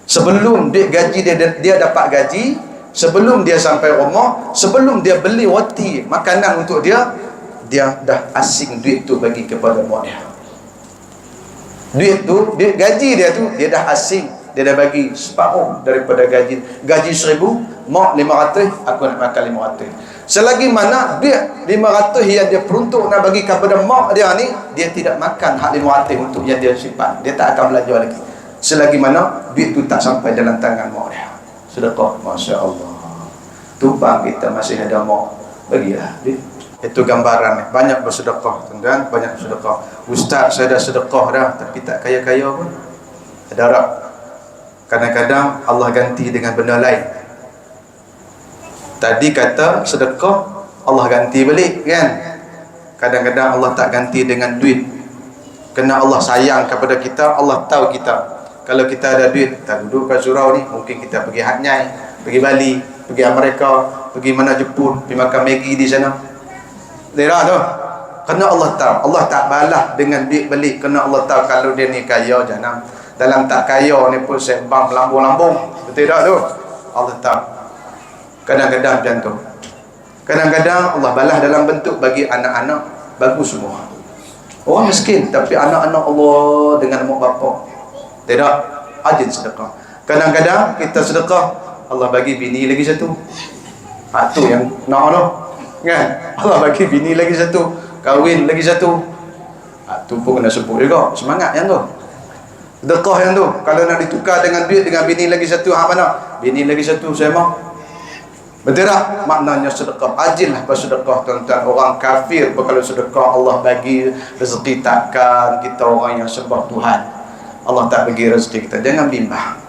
Sebelum dia gaji dia dapat gaji, sebelum dia sampai rumah, sebelum dia beli roti makanan untuk dia dah asing duit tu bagi kepada mak dia. Duit gaji dia tu dia dah asing, dia dah bagi separuh daripada gaji RM1,000, mak RM500, aku nak makan RM500. Selagi mana duit 500 yang dia peruntuk nak bagi kepada mak dia ni, dia tidak makan hak 500 untuk yang dia simpan, dia tak akan belajar lagi selagi mana duit tu tak sampai dalam tangan mak dia. Sedekah, Masya Allah. Tumpang kita masih ada mak, bagilah duit. Itu gambaran ni. Banyak bersedekah tuan-tuan, banyak bersedekah. Ustaz saya dah sedekah dah tapi tak kaya-kaya pun. Ada harap kadang-kadang Allah ganti dengan benda lain. Tadi kata sedekah, Allah ganti balik kan. Kadang-kadang Allah tak ganti dengan duit. Kerana Allah sayang kepada kita, Allah tahu kita. Kalau kita ada duit, kita duduk kat surau ni, mungkin kita pergi Hatnyai, pergi Bali, pergi Amerika, pergi mana Jepun, pergi makan Maggi di sana. Lera tu. Kerana Allah tahu, Allah tak balas dengan duit balik. Kerana Allah tahu kalau dia ni kaya jangan. Dalam tak kaya ni pun sembang melambung-lambung. Betul tak tu? Allah tahu. Kadang-kadang macam tu. Kadang-kadang Allah balas dalam bentuk bagi anak-anak bagus semua. Orang miskin tapi anak-anak Allah dengan mak bapak. Tidak, rajin sedekah. Kadang-kadang kita sedekah, Allah bagi bini lagi satu. Tu yang nak tu. Kan? Allah bagi bini lagi satu, kahwin lagi satu. Tu pun kena sebut juga. Semangat yang tu. Sedekah yang tu. Kalau nak ditukar dengan duit dengan bini lagi satu, hak mana? Bini lagi satu saya mau. Betul tak? Maknanya sedekah. Rajinlah bersedekah tuan-tuan. Orang kafir kalau sedekah Allah bagi rezeki, takkan kita orang yang sembah Tuhan Allah tak bagi rezeki kita. Jangan bimbang.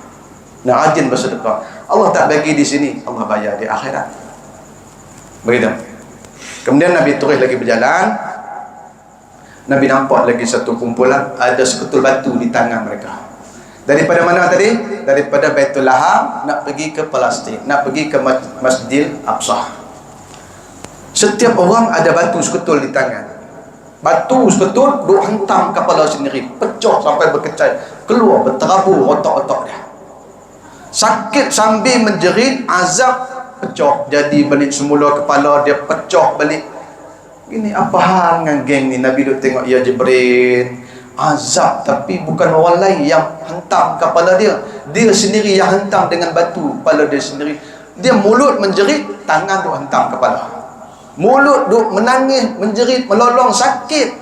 Nah, rajin bersedekah. Allah tak bagi di sini, Allah bayar di akhirat. Begitu. Kemudian Nabi terus lagi berjalan. Nabi nampak lagi satu kumpulan, ada seketul batu di tangan mereka. Daripada mana tadi? Daripada Baitul Laham nak pergi ke Palestin, nak pergi ke Masjidil Aqsa. Setiap orang ada batu seketul di tangan. Batu seketul duk hentam kepala sendiri, pecah sampai berkecai, keluar berterabur otak-otak dia. Sakit sambil menjerit, azab, pecah. Jadi balik semula kepala dia pecah balik. Ini apa hal dengan geng ni? Nabi duk tengok, ya Jibril, azab tapi bukan orang lain yang hentam kepala dia, dia sendiri yang hentam dengan batu kepala dia sendiri. Dia mulut menjerit, tangan duk hentam kepala, mulut duk menangis, menjerit, melolong, sakit,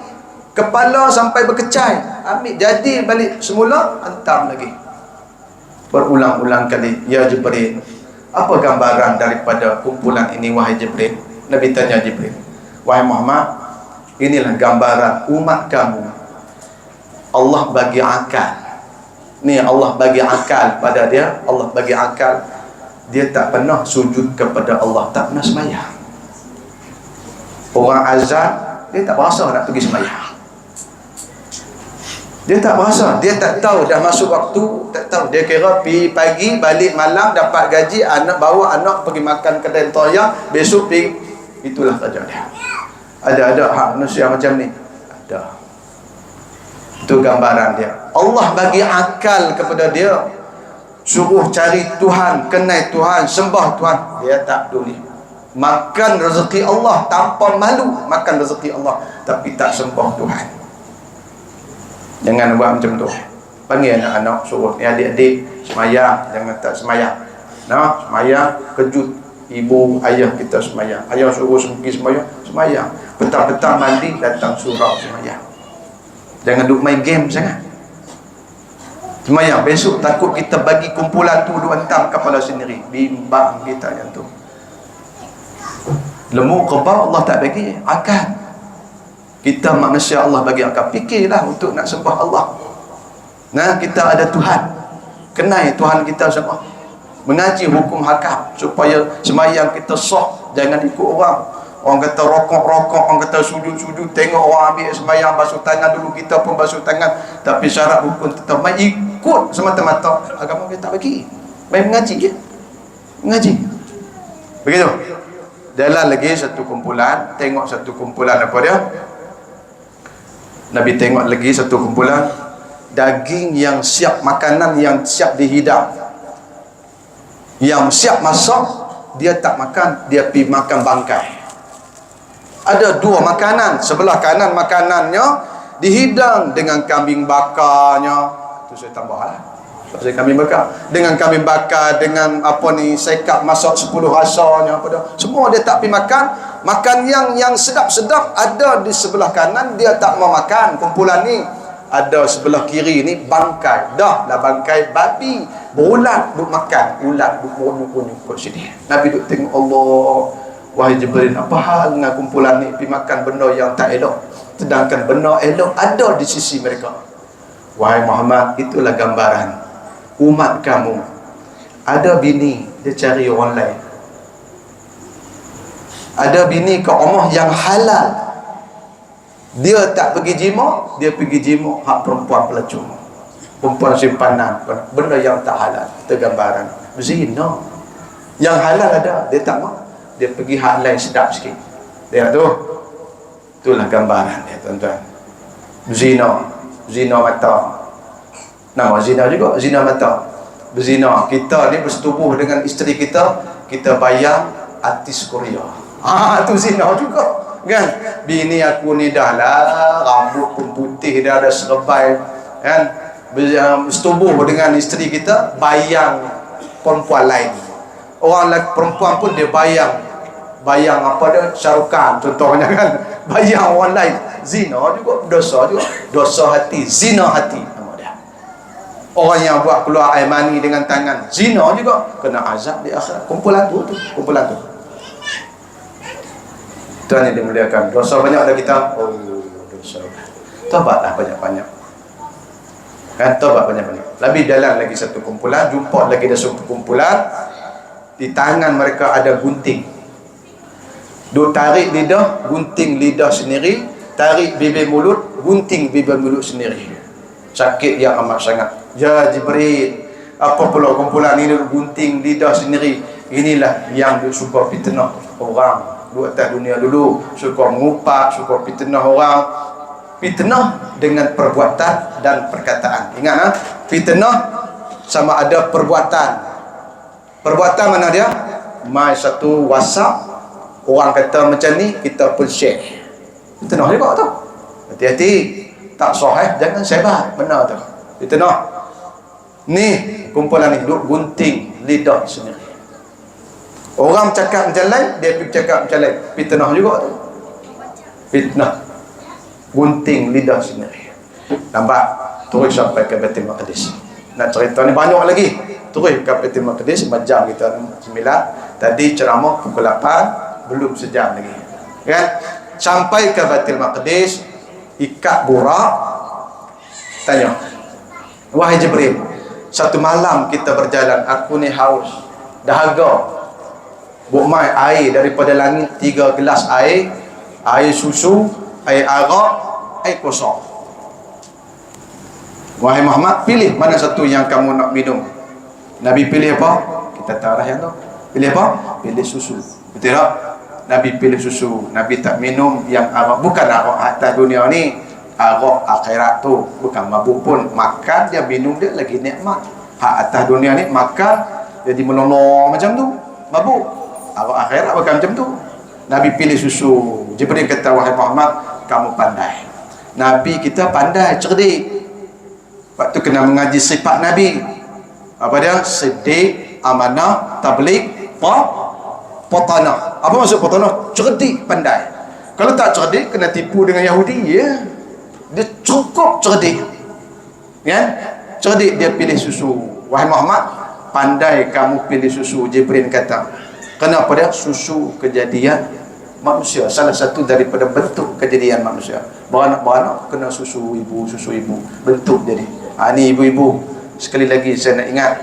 kepala sampai berkecai. Ambil jadi balik semula, hentam lagi berulang-ulang kali. Ya Jibril, apa gambaran daripada kumpulan ini wahai Jibril? Nabi tanya Jibril, wahai Muhammad, inilah gambaran umat kamu. Allah bagi akal. Ni Allah bagi akal pada dia. Allah bagi akal. Dia tak pernah sujud kepada Allah, tak pernah sembahyang. Orang azan, dia tak berasa nak pergi sembahyang. Dia tak berasa, dia tak tahu dah masuk waktu, tak tahu. Dia kira pergi pagi, balik malam, dapat gaji, anak bawa anak pergi makan kedai toyang, besok pergi. Itulah kerja dia. Ada hak manusia macam ni? Ada. Itu gambaran dia. Allah bagi akal kepada dia, suruh cari Tuhan, kenal Tuhan, sembah Tuhan, dia tak peduli. Makan rezeki Allah tanpa malu, makan rezeki Allah tapi tak sembah Tuhan. Jangan buat macam tu. Panggil anak-anak, suruh ni adik-adik semayang, jangan tak semayang. Nah, semayang kejut ibu ayah kita semayang. Ayah suruh pergi semayang. Petang-petang mandi datang surau semayang. Jangan duk main game sangat. Semayang. Besok takut kita bagi kumpulan tu duk hentam kepala sendiri. Bimbang kita yang tu. Lemu kebal Allah tak bagi akal. Kita manusia Allah bagi akal. Fikirlah untuk nak sembah Allah. Nah, kita ada Tuhan. Kenal Tuhan kita semua. Mengaji hukum hakam supaya semayang kita sah. Jangan ikut orang. Orang kata rokok, orang kata sujud, tengok orang ambil sembahyang basuh tangan dulu, kita pun basuh tangan, tapi syarat rukun tetap main ikut semata-mata agama kita tak bagi. Main mengaji je. Mengaji. Begitu. Jalan lagi satu kumpulan, tengok satu kumpulan apa dia? Nabi tengok lagi satu kumpulan, daging yang siap, makanan yang siap dihidang. Yang siap masak, dia tak makan, dia pergi makan bangkai. Ada dua makanan, sebelah kanan makanannya dihidang dengan kambing bakarnya. Itu saya tambah lah. Pasal kami bakar, dengan kami bakar, dengan apa ni, sekap masak 10 rasanya apa dah, semua dia tak pergi makan. Makan yang sedap-sedap ada di sebelah kanan, dia tak mau makan. Kumpulan ni ada sebelah kiri ni bangkai, dah lah bangkai babi, berulat duk makan, ulat duk merunyuk-runyuk kat sini. Nabi duk tengok, Allah, wahai Jibril, apa hal dengan kumpulan ni pergi makan benda yang tak elok, sedangkan benda elok ada di sisi mereka. Wahai Muhammad, itulah gambaran umat kamu. Ada bini, dia cari orang lain. Ada bini ke rumah yang halal, dia tak pergi jima, dia pergi jima hak perempuan pelacur, perempuan simpanan, benda yang tak halal. Itu gambaran zina. Yang halal ada, dia tak mau, dia pergi hak lain sedap sikit. Dia tu, itulah gambaran dia, tuan-tuan. Zina mata. Nama zina juga, zina mata. Berzina, kita ni bersetubuh dengan isteri kita, kita bayar artis Korea. Tu zina juga, kan? Bini aku ni dah lah, rambut pun putih, dah ada serbai, kan? Bersetubuh dengan isteri kita, bayang perempuan lain. Orang perempuan pun dia bayang apa dia, Syarukan contohnya, kan? Bayang orang lain. Zina juga, dosa hati, zina hati. Orang yang buat keluar air mani dengan tangan, zina juga, kena azab di akhirat. Kumpulan tu. Tuan yang dimuliakan, dosa banyak dah kita. Oh, dosa. Taubatlah banyak-banyak. Kan, taubat banyak-banyak. Lebih dalam lagi satu kumpulan, jumpa lagi ada satu kumpulan, di tangan mereka ada gunting. Duk tarik lidah, gunting lidah sendiri, tarik bibir mulut, gunting bibir mulut sendiri. Sakit yang amat sangat. Ya Jibril, apa pula kumpulan ini gunting lidah sendiri? Inilah yang suka fitnah orang di atas dunia dulu, suka mengupak, suka fitnah orang. Fitnah dengan perbuatan dan perkataan. Ingat, fitnah sama ada perbuatan. Perbuatan mana dia? Mai satu WhatsApp, orang kata macam ni, kita pun share. Fitnah juga tu. Hati-hati, tak sahih jangan sebar, benar tu. Fitnah. Ni kumpulan ni duk gunting lidah sendiri. Orang cakap macam lain, dia pergi cakap macam lain. Fitnah juga tu. Fitnah. Gunting lidah sendiri. Nampak? Terus sampai ke Baitul Maqdis. Nak cerita ni banyak lagi. Terus ke Baitul Maqdis, jam kita 9. Tadi ceramah pukul 8, belum sejam lagi. Kan? Sampai ke Baitul Maqdis, ikat burak, tanya, wahai Jibril, satu malam kita berjalan, aku ni haus, dahaga, buat mai air daripada langit 3 gelas air susu, air arak, air kosong. Wahai Muhammad, pilih mana satu yang kamu nak minum. Nabi pilih apa? Kita tahu dah yang tu. Pilih apa? Pilih susu. Betul tak? Nabi pilih susu. Nabi tak minum yang arak. Bukan arak atas dunia ni, arak akhirat tu. Bukan mabuk pun. Makan dia, minum dia lagi nikmat. Hak atas dunia ni makan jadi melonor macam tu, mabuk. Arak akhirat bukan macam tu. Nabi pilih susu. Jibril kata, wahai Muhammad, kamu pandai. Nabi kita pandai, cerdik. Waktu kena mengaji sifat Nabi. Apa dia? Siddiq, amanah, tabligh, patanah. Apa maksud patanah? Cerdik, pandai. Kalau tak cerdik, kena tipu dengan Yahudi, ya. Dia cukup cerdik. Ya? Cerdik, dia pilih susu. Wahai Muhammad, pandai kamu pilih susu. Jibril kata. Kenapa dia? Susu kejadian manusia. Salah satu daripada bentuk kejadian manusia. Beranak-beranak kena susu ibu. Bentuk jadi. Ni ibu-ibu, sekali lagi saya nak ingat,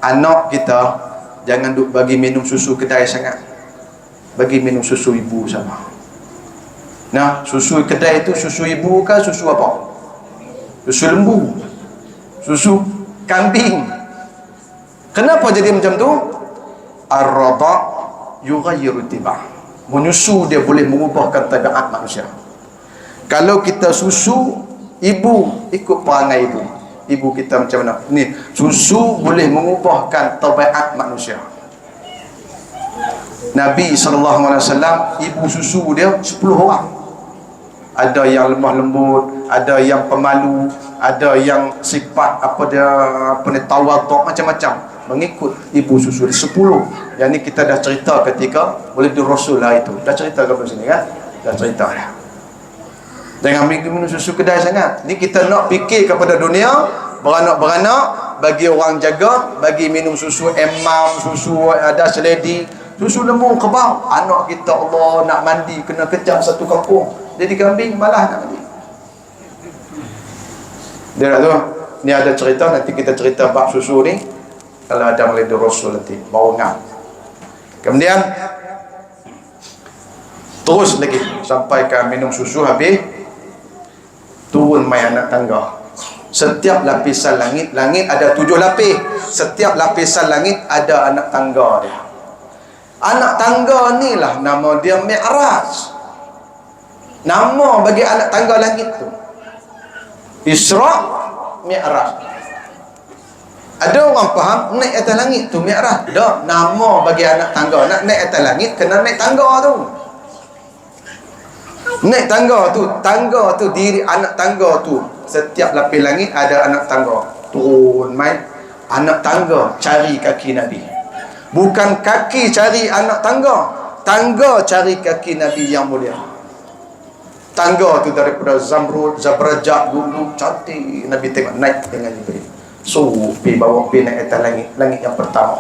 anak kita jangan duk bagi minum susu kedai sangat. Bagi minum susu ibu sama. Nah, susu kedai itu susu ibu ke susu apa? Susu lembu, susu kambing. Kenapa jadi macam tu? Ar-radha yughayyiru tibah. Menyusu dia boleh mengubahkan tabiat manusia. Kalau kita susu ibu, ikut perangai ibu. Ibu kita macam mana? Ni, susu boleh mengubahkan tabiat manusia. Nabi SAW, ibu susu dia 10 orang. Ada yang lemah lembut, ada yang pemalu, ada yang sifat tawaduk, macam-macam, mengikut ibu susu. 10. Yang ni kita dah cerita ketika Walidur Rasul lah itu. Dah cerita kat sini kan? Dah cerita dah. Jangan minum susu kedai sangat. Ni kita nak fikir kepada dunia, beranak-beranak, bagi orang jaga, bagi minum susu emam, susu ada seledi, susu lembu kebab. Anak kita Allah nak mandi kena kejam satu kampung. Jadi kambing malah nak mandi. Dia tu. Ni ada cerita, nanti kita cerita bab susu ni kalau ada Walidur Rasul nanti baru ngam. Kemudian terus lagi sampai ke minum susu habis, turun mai anak tangga. Setiap lapisan langit ada 7 lapis. Setiap lapisan langit ada anak tangga dia. Anak tangga ni lah nama dia Mi'raj. Nama bagi anak tangga langit tu Isra, Mi'raj. Ada orang faham naik atas langit tu Mi'raj. Tak, nama bagi anak tangga. Nak naik atas langit kena naik tangga tu. Naik tangga tu diri anak tangga tu. Setiap lapis langit ada anak tangga. Turun mai anak tangga cari kaki Nabi. Bukan kaki cari anak tangga, tangga cari kaki Nabi yang mulia. Tangga tu daripada zamrud, zabrajat, dulu cantik. Nabi tengok naik dengan Jibril. So, bawa naik atas langit yang pertama.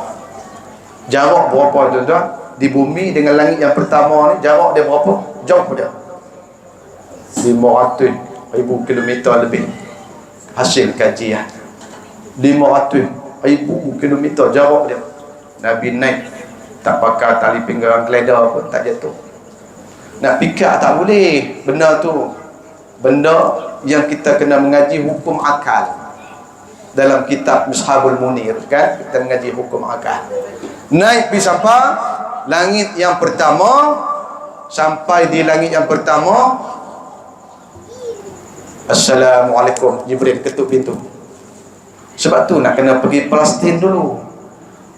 Jarak berapa tuan-tuan? Di bumi dengan langit yang pertama ni jarak dia berapa? Jauh dia. 500,000 kilometer lebih. Hasil kajian 500,000 kilometer jarak dia. Nabi naik tak pakai tali pinggang keledar pun tak jatuh. Nak fikir tak boleh. Benda tu benda yang kita kena mengaji hukum akal. Dalam kitab Mishabul Munir kan, kita mengaji hukum akal. Naik pergi sampai langit yang pertama. Sampai di langit yang pertama, Assalamualaikum, Jibril ketuk pintu. Sebab tu nak kena pergi Palestin dulu.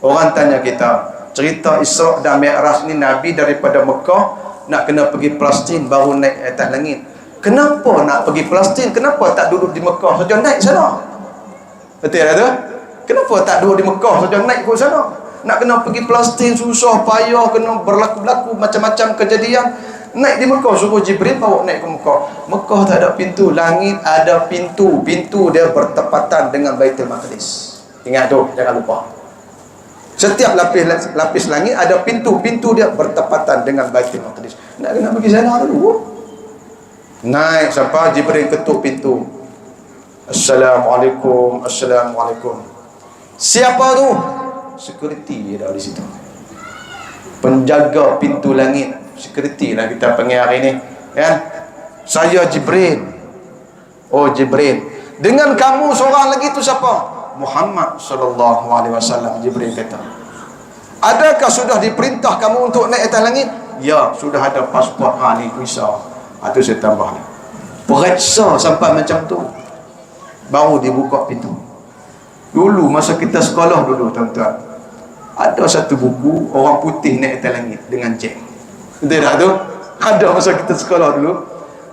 Orang tanya kita, cerita Isra dan Mi'raj ni Nabi daripada Mekah nak kena pergi Palestin baru naik atas langit. Kenapa nak pergi Palestin? Kenapa tak duduk di Mekah saja naik sana? Betul tak tu? Kenapa tak duduk di Mekah saja naik ke sana? Nak kena pergi Palestin susah payah, kena berlaku-laku macam-macam kejadian. Naik di Mekah, suruh Jibril bawa naik ke Mekah. Mekah tak ada pintu, langit ada pintu. Pintu dia bertepatan dengan Baitul Maqdis. Ingat tu, jangan lupa. Setiap lapis langit ada pintu. Pintu dia bertepatan dengan Baitul Maqdis. Nak kena pergi sana dulu. Naik sampai Jibril ketuk pintu. Assalamualaikum, Assalamualaikum. Siapa tu? Security dia ada di situ. Penjaga pintu langit. Security lah kita panggil hari ni kan. Saya Jibril. Oh Jibril, dengan kamu seorang lagi tu siapa? Muhammad sallallahu alaihi wasallam. Jibril kata, adakah sudah diperintah kamu untuk naik atas langit? Ya, sudah ada pasport ni visa. Itu saya tambah. Periksa sampai macam tu baru dibuka pintu. Dulu masa kita sekolah dulu tuan-tuan, ada satu buku orang putih naik atas langit dengan jet. Betul tak tu? Ada masa kita sekolah dulu.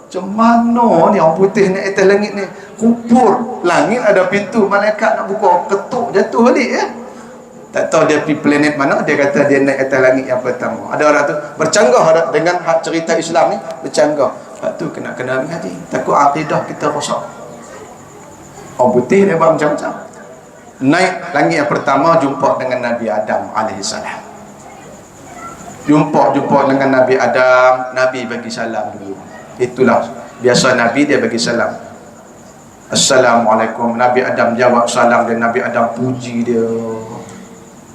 Macam mana ni orang putih naik atas langit ni? Kupur langit ada pintu, malaikat nak buka, ketuk jatuh balik ya. Tak tahu dia pergi planet mana, dia kata dia naik atas langit yang pertama. Ada orang tu bercanggah dengan hak cerita Islam ni, bercanggah. Hak tu kena ambil hati. Takut akidah kita rosak. Orang putih dia buat macam-macam. Naik langit yang pertama, jumpa dengan Nabi Adam alaihissalam. Jumpa dengan Nabi Adam. Nabi bagi salam dulu. Itulah biasa Nabi, dia bagi salam. Assalamualaikum. Nabi Adam jawab salam dan Nabi Adam puji dia.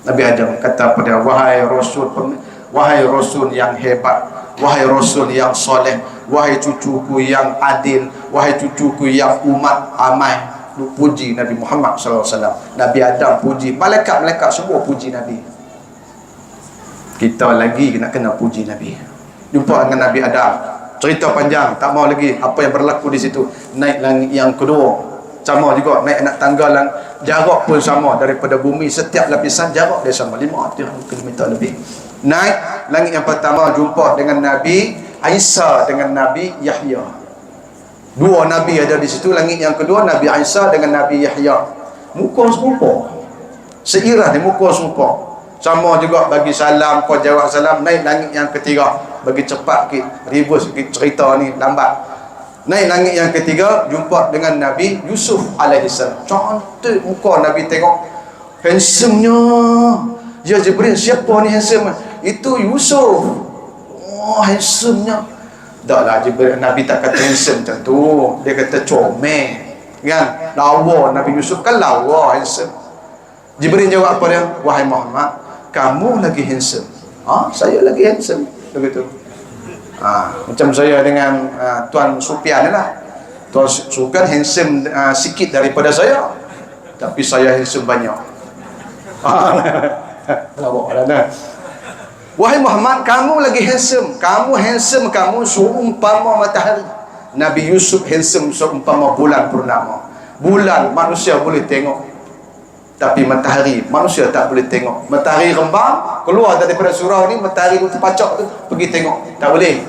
Nabi Adam kata pada wahai Rasul yang hebat, wahai Rasul yang soleh, wahai cucuku yang adil, wahai cucuku yang umat amai. Puji Nabi Muhammad SAW. Nabi Adam puji, malaikat-malaikat semua puji Nabi. Kita lagi nak kena puji Nabi. Jumpa dengan Nabi Adam, cerita panjang, tak mau lagi apa yang berlaku di situ. Naik langit yang kedua, sama juga naik anak tangga, jarak pun sama daripada bumi. Setiap lapisan jarak dia sama, 500 km lebih. Naik langit yang pertama, jumpa dengan Nabi Isa dengan Nabi Yahya. Dua Nabi ada di situ. Langit yang kedua Nabi Isa dengan Nabi Yahya. Muka serupa. Seirah ni muka serupa. Sama juga bagi salam, kau jawab salam. Naik langit yang ketiga. Bagi cepat sikit, reverse sikit cerita ni, lambat. Naik langit yang ketiga, jumpa dengan Nabi Yusuf alaihissalam. Cantik muka Nabi tengok. Handsome-nya. Ya Jibril, siapa ni handsome? Itu Yusuf. Oh, handsome-nya. Taklah Jibril, Nabi tak kata handsome macam tu. Dia kata comel. Kan? Lawa, Nabi Yusuf kan lawa, handsome. Jibril jawab apa dia? Wahai Muhammad, kamu lagi handsome. Saya lagi handsome. Begitu. Macam saya dengan Tuan Supian lah. Tuan Supian handsome sikit daripada saya, tapi saya handsome banyak. Wahai Muhammad, kamu lagi handsome. Kamu handsome, kamu seumpama matahari. Nabi Yusuf handsome seumpama bulan purnama. Bulan manusia boleh tengok, tapi matahari manusia tak boleh tengok. Matahari rembang, keluar daripada surau ni, matahari tu terpacak tu, pergi tengok, tak boleh.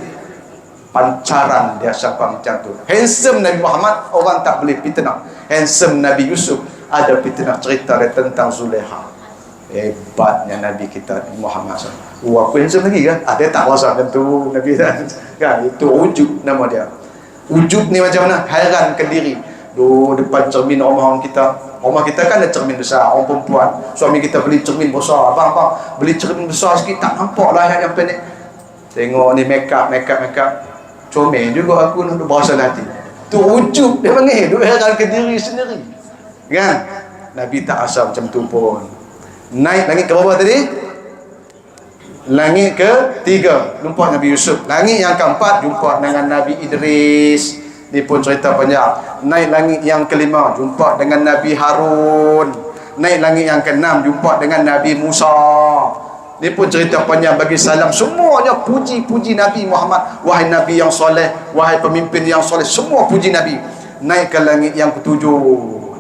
Pancaran dia sampai macam tu. Handsome Nabi Muhammad, orang tak boleh fitnah. Handsome Nabi Yusuf, ada fitnah cerita dia tentang Zulaiha. Hebatnya Nabi kita Muhammad SAW. Aku handsome lagi kan? Dia tak rasa macam tu Nabi kan? Itu ujub nama dia. Ujub ni macam mana? Hairankan diri. Depan cermin rumah kita. Rumah kita kan ada cermin besar, orang perempuan. Suami kita beli cermin besar. Abang beli cermin besar sikit, tak nampak lah yang pendek. Tengok ni make up. Comel juga aku nak berasa hati. Tu ujub dia panggil. Dia hairankan diri sendiri. Kan? Nabi tak asal macam tu pun. Naik langit ke bawah tadi, langit ke tiga jumpa Nabi Yusuf. Langit yang keempat jumpa dengan Nabi Idris. Ni pun cerita panjang. Naik langit yang kelima jumpa dengan Nabi Harun. Naik langit yang keenam jumpa dengan Nabi Musa. Ni pun cerita panjang. Bagi salam, semuanya puji Nabi Muhammad. Wahai Nabi yang soleh, wahai pemimpin yang soleh, semua puji Nabi. Naik ke langit yang ketujuh,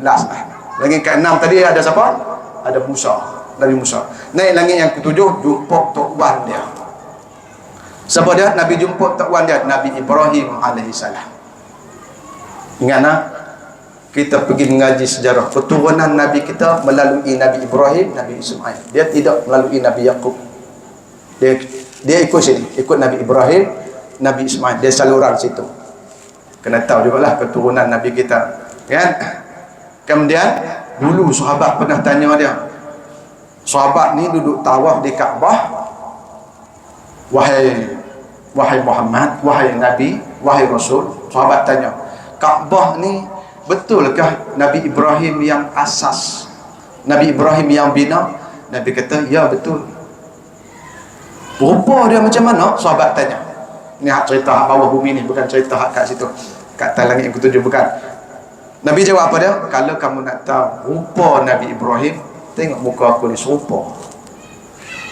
last lah. Langit keenam tadi ada siapa? Ada Musa, Nabi Musa. Naik langit yang ketujuh, jumpa Tok Wan dia. Siapa dia? Nabi jumpa Tok Wan dia, Nabi Ibrahim alaihissalam. Ingat nak? Kita pergi mengaji sejarah keturunan Nabi kita melalui Nabi Ibrahim, Nabi Ismail. Dia tidak melalui Nabi Yaqub. Dia ikut sini, ikut Nabi Ibrahim, Nabi Ismail. Dia saluran situ. Kena tahu juga lah keturunan Nabi kita. Kan? Kemudian dulu sahabat pernah tanya dia. Sahabat ni duduk tawaf di Kaabah. Wahai Muhammad, wahai Nabi, wahai Rasul. Sahabat tanya, Kaabah ni betulkah Nabi Ibrahim yang asas? Nabi Ibrahim yang bina? Nabi kata, ya betul. Rupa dia macam mana? Sahabat tanya. Ni hak cerita hak bawah bumi ni, bukan cerita hak kat situ, kat langit yang ketujuh, bukan. Nabi jawab apa dia? Kalau kamu nak tahu rupa Nabi Ibrahim, tengok muka aku ni serupa.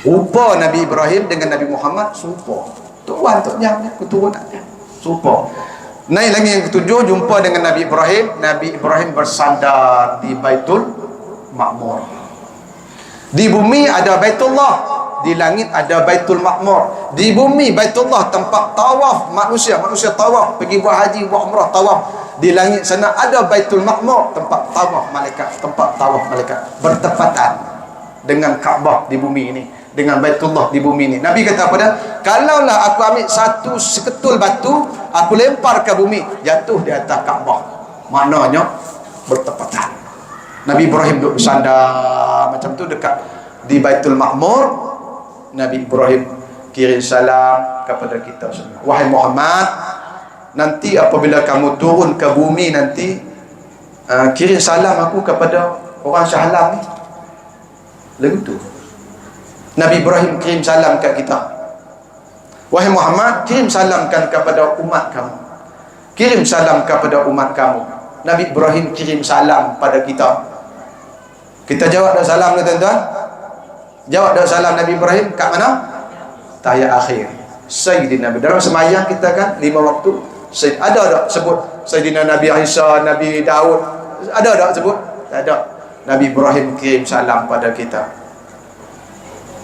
Rupa Nabi Ibrahim dengan Nabi Muhammad serupa. Tuan tok nyam keturunannya serupa. Naik lagi yang ketujuh, jumpa dengan Nabi Ibrahim. Nabi Ibrahim bersandar di Baitul Ma'mur. Di bumi ada Baitullah, di langit ada Baitul Ma'mur. Di bumi Baitullah tempat tawaf manusia tawaf, pergi buat haji, buat umrah, tawaf. Di langit sana ada Baitul Ma'mur, tempat tawaf malaikat, bertepatan dengan Kaabah di bumi ini, dengan Baitullah di bumi ini. Nabi kata apa dia? Kalaulah aku ambil satu seketul batu, aku lempar ke bumi, jatuh di atas Kaabah, maknanya bertepatan. Nabi Ibrahim duduk bersandar macam tu dekat di Baitul Ma'mur. Nabi Ibrahim kirim salam kepada kita semua. Wahai Muhammad, nanti apabila kamu turun ke bumi nanti, kirim salam aku kepada orang Shah Alam ni. Lagu tu Nabi Ibrahim kirim salam kat kita. Wahai Muhammad, kirim salamkan kepada umat kamu. Kirim salam kepada umat kamu. Nabi Ibrahim kirim salam pada kita. Kita jawab dah salam ni tuan-tuan. Jawab dah salam Nabi Ibrahim kat mana? Tahiyat akhir. Sayyidina Nabi. Dalam semayang kita kan 5 waktu. Ada tak sebut Sayyidina Nabi Isa, Nabi Daud? Ada tak sebut? Tak ada. Nabi Ibrahim kirim salam pada kita.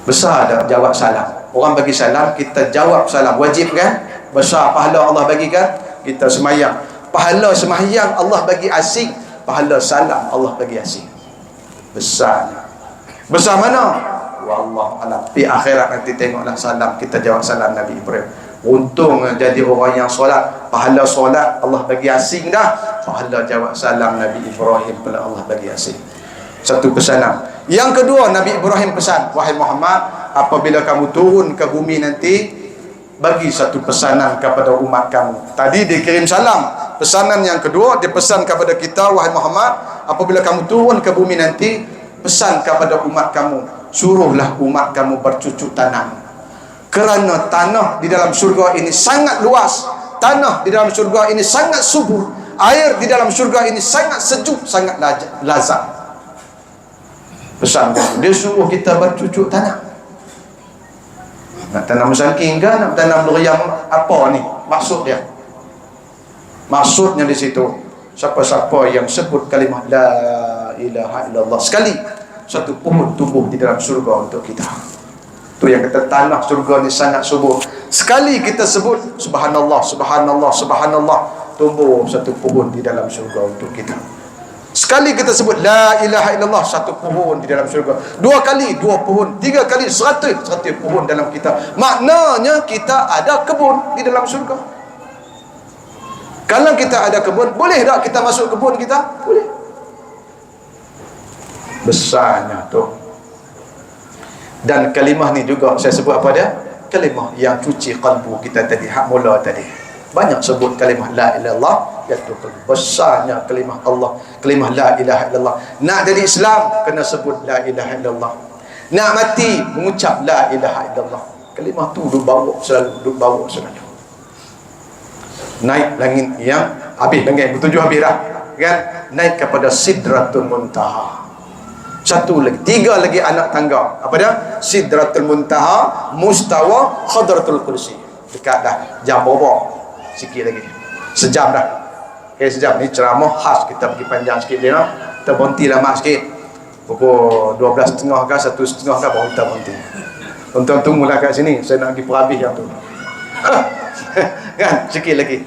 Besar tak jawab salam? Orang bagi salam, kita jawab salam. Wajib kan? Besar pahala Allah bagikan. Kita semayang. Pahala sembahyang Allah bagi asing, pahala salam Allah bagi asing. Besarnya. Besar mana? Wallahu a'lam. Di akhirat nanti tengoklah salam, kita jawab salam Nabi Ibrahim. Untung jadi orang yang solat, pahala solat Allah bagi asing dah, pahala jawab salam Nabi Ibrahim pula Allah bagi asing. Satu pesanan. Yang kedua, Nabi Ibrahim pesan, wahai Muhammad, apabila kamu turun ke bumi nanti, bagi satu pesanan kepada umat kamu. Tadi dikirim salam. Pesanan yang kedua, dia pesan kepada kita, wahai Muhammad, apabila kamu turun ke bumi nanti, pesan kepada umat kamu, suruhlah umat kamu bercucuk tanam. Kerana tanah di dalam syurga ini sangat luas, tanah di dalam syurga ini sangat subur, air di dalam syurga ini sangat sejuk, sangat lazat. Pesan dia suruh kita bercucuk tanam. Nak tanam sangking ke nak tanam durian, apa ni maksud dia? Maksudnya di situ, siapa-siapa yang sebut kalimah la ilaha illallah sekali, satu pohon tumbuh di dalam syurga untuk kita. Tu yang kata tanah syurga ni sangat subur. Sekali kita sebut subhanallah, subhanallah, subhanallah, tumbuh satu pohon di dalam syurga untuk kita. Sekali kita sebut la ilaha illallah, satu pohon di dalam syurga. Dua kali, dua pohon. Tiga kali, 100 pohon dalam kita. Maknanya kita ada kebun di dalam syurga. Kalau kita ada kebun, boleh tak kita masuk kebun kita? Boleh. Besarnya tu. Dan kalimah ni juga saya sebut apa dia? Kalimah yang cuci kalbu kita tadi, hak mula tadi. Banyak sebut kalimah la ilaha illallah, iaitu besarnya kalimah Allah, kalimah la ilaha illallah. Nak jadi Islam kena sebut la ilaha illallah. Nak mati mengucap la ilaha illallah. Kalimah tu duk bawa selalu, duk bawa selalu. Naik langit yang habis langit bertujuh habis dah, kan? Naik kepada Sidratul Muntaha. Satu lagi, tiga lagi anak tangga. Apa dia? Sidratul Muntaha, Mustawa, Hadratul Kursi. Dekat dah. Jam berapa? Sikit lagi. Sejam dah. Sejam ni ceramah khas, kita pergi panjang sikit dia. Kita berhenti lama sikit. Pukul 12.30 ke 1.30 ke baru kita berhenti. Tuan-tuan tunggulah kat sini, saya nak pergi perhabis yang tu. Kan? Sikit lagi.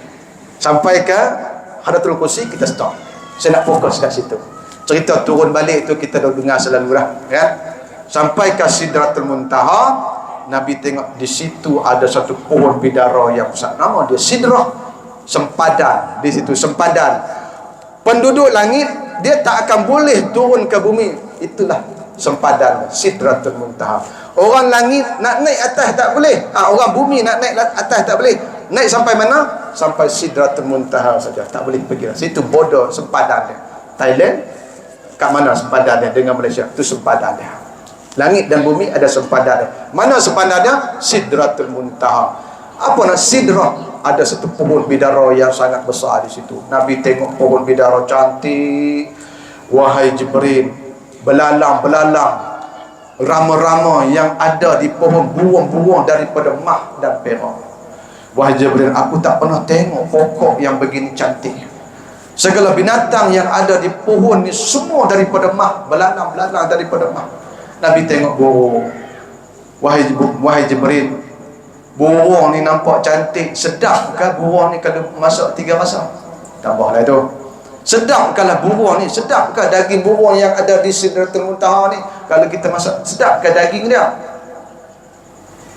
Sampai ke Hadratul Kursi, kita stop. Saya nak fokus kat situ. Cerita turun balik tu kita dah dengar selalu dah, kan? Sampai ke Sidratul Muntaha, Nabi tengok di situ ada satu pohon bidara yang besar. Nama dia Sidrah, sempadan. Di situ sempadan. Penduduk langit dia tak akan boleh turun ke bumi. Itulah sempadan Sidratul Muntaha. Orang langit nak naik atas tak boleh. Orang bumi nak naik atas tak boleh. Naik sampai mana? Sampai Sidratul Muntaha saja. Tak boleh pergi. Situ border sempadan dia. Thailand kat mana sempadan dia dengan Malaysia? Itu sempadan dia. Langit dan bumi ada sempadan dia. Mana sempadan dia? Sidratul Muntaha. Apa nak sidrah? Ada satu pohon bidara yang sangat besar di situ. Nabi tengok pohon bidara cantik. Wahai Jibril, belalang-belalang, rama-rama yang ada di pohon buang-buang daripada mah dan perak. Wahai Jibril, aku tak pernah tengok pokok yang begini cantik. Segala binatang yang ada di pohon ni semua daripada mah, belalang-belalang daripada mah. Nabi tengok burung. Wahai Jibril, burung ni nampak cantik, sedap ke burung ni kalau masak 3 rasa? Tambahlah tu. Sedap kalau burung ni, sedap ke daging burung yang ada di Sidratul Muntaha ni kalau kita masak, sedap ke daging dia?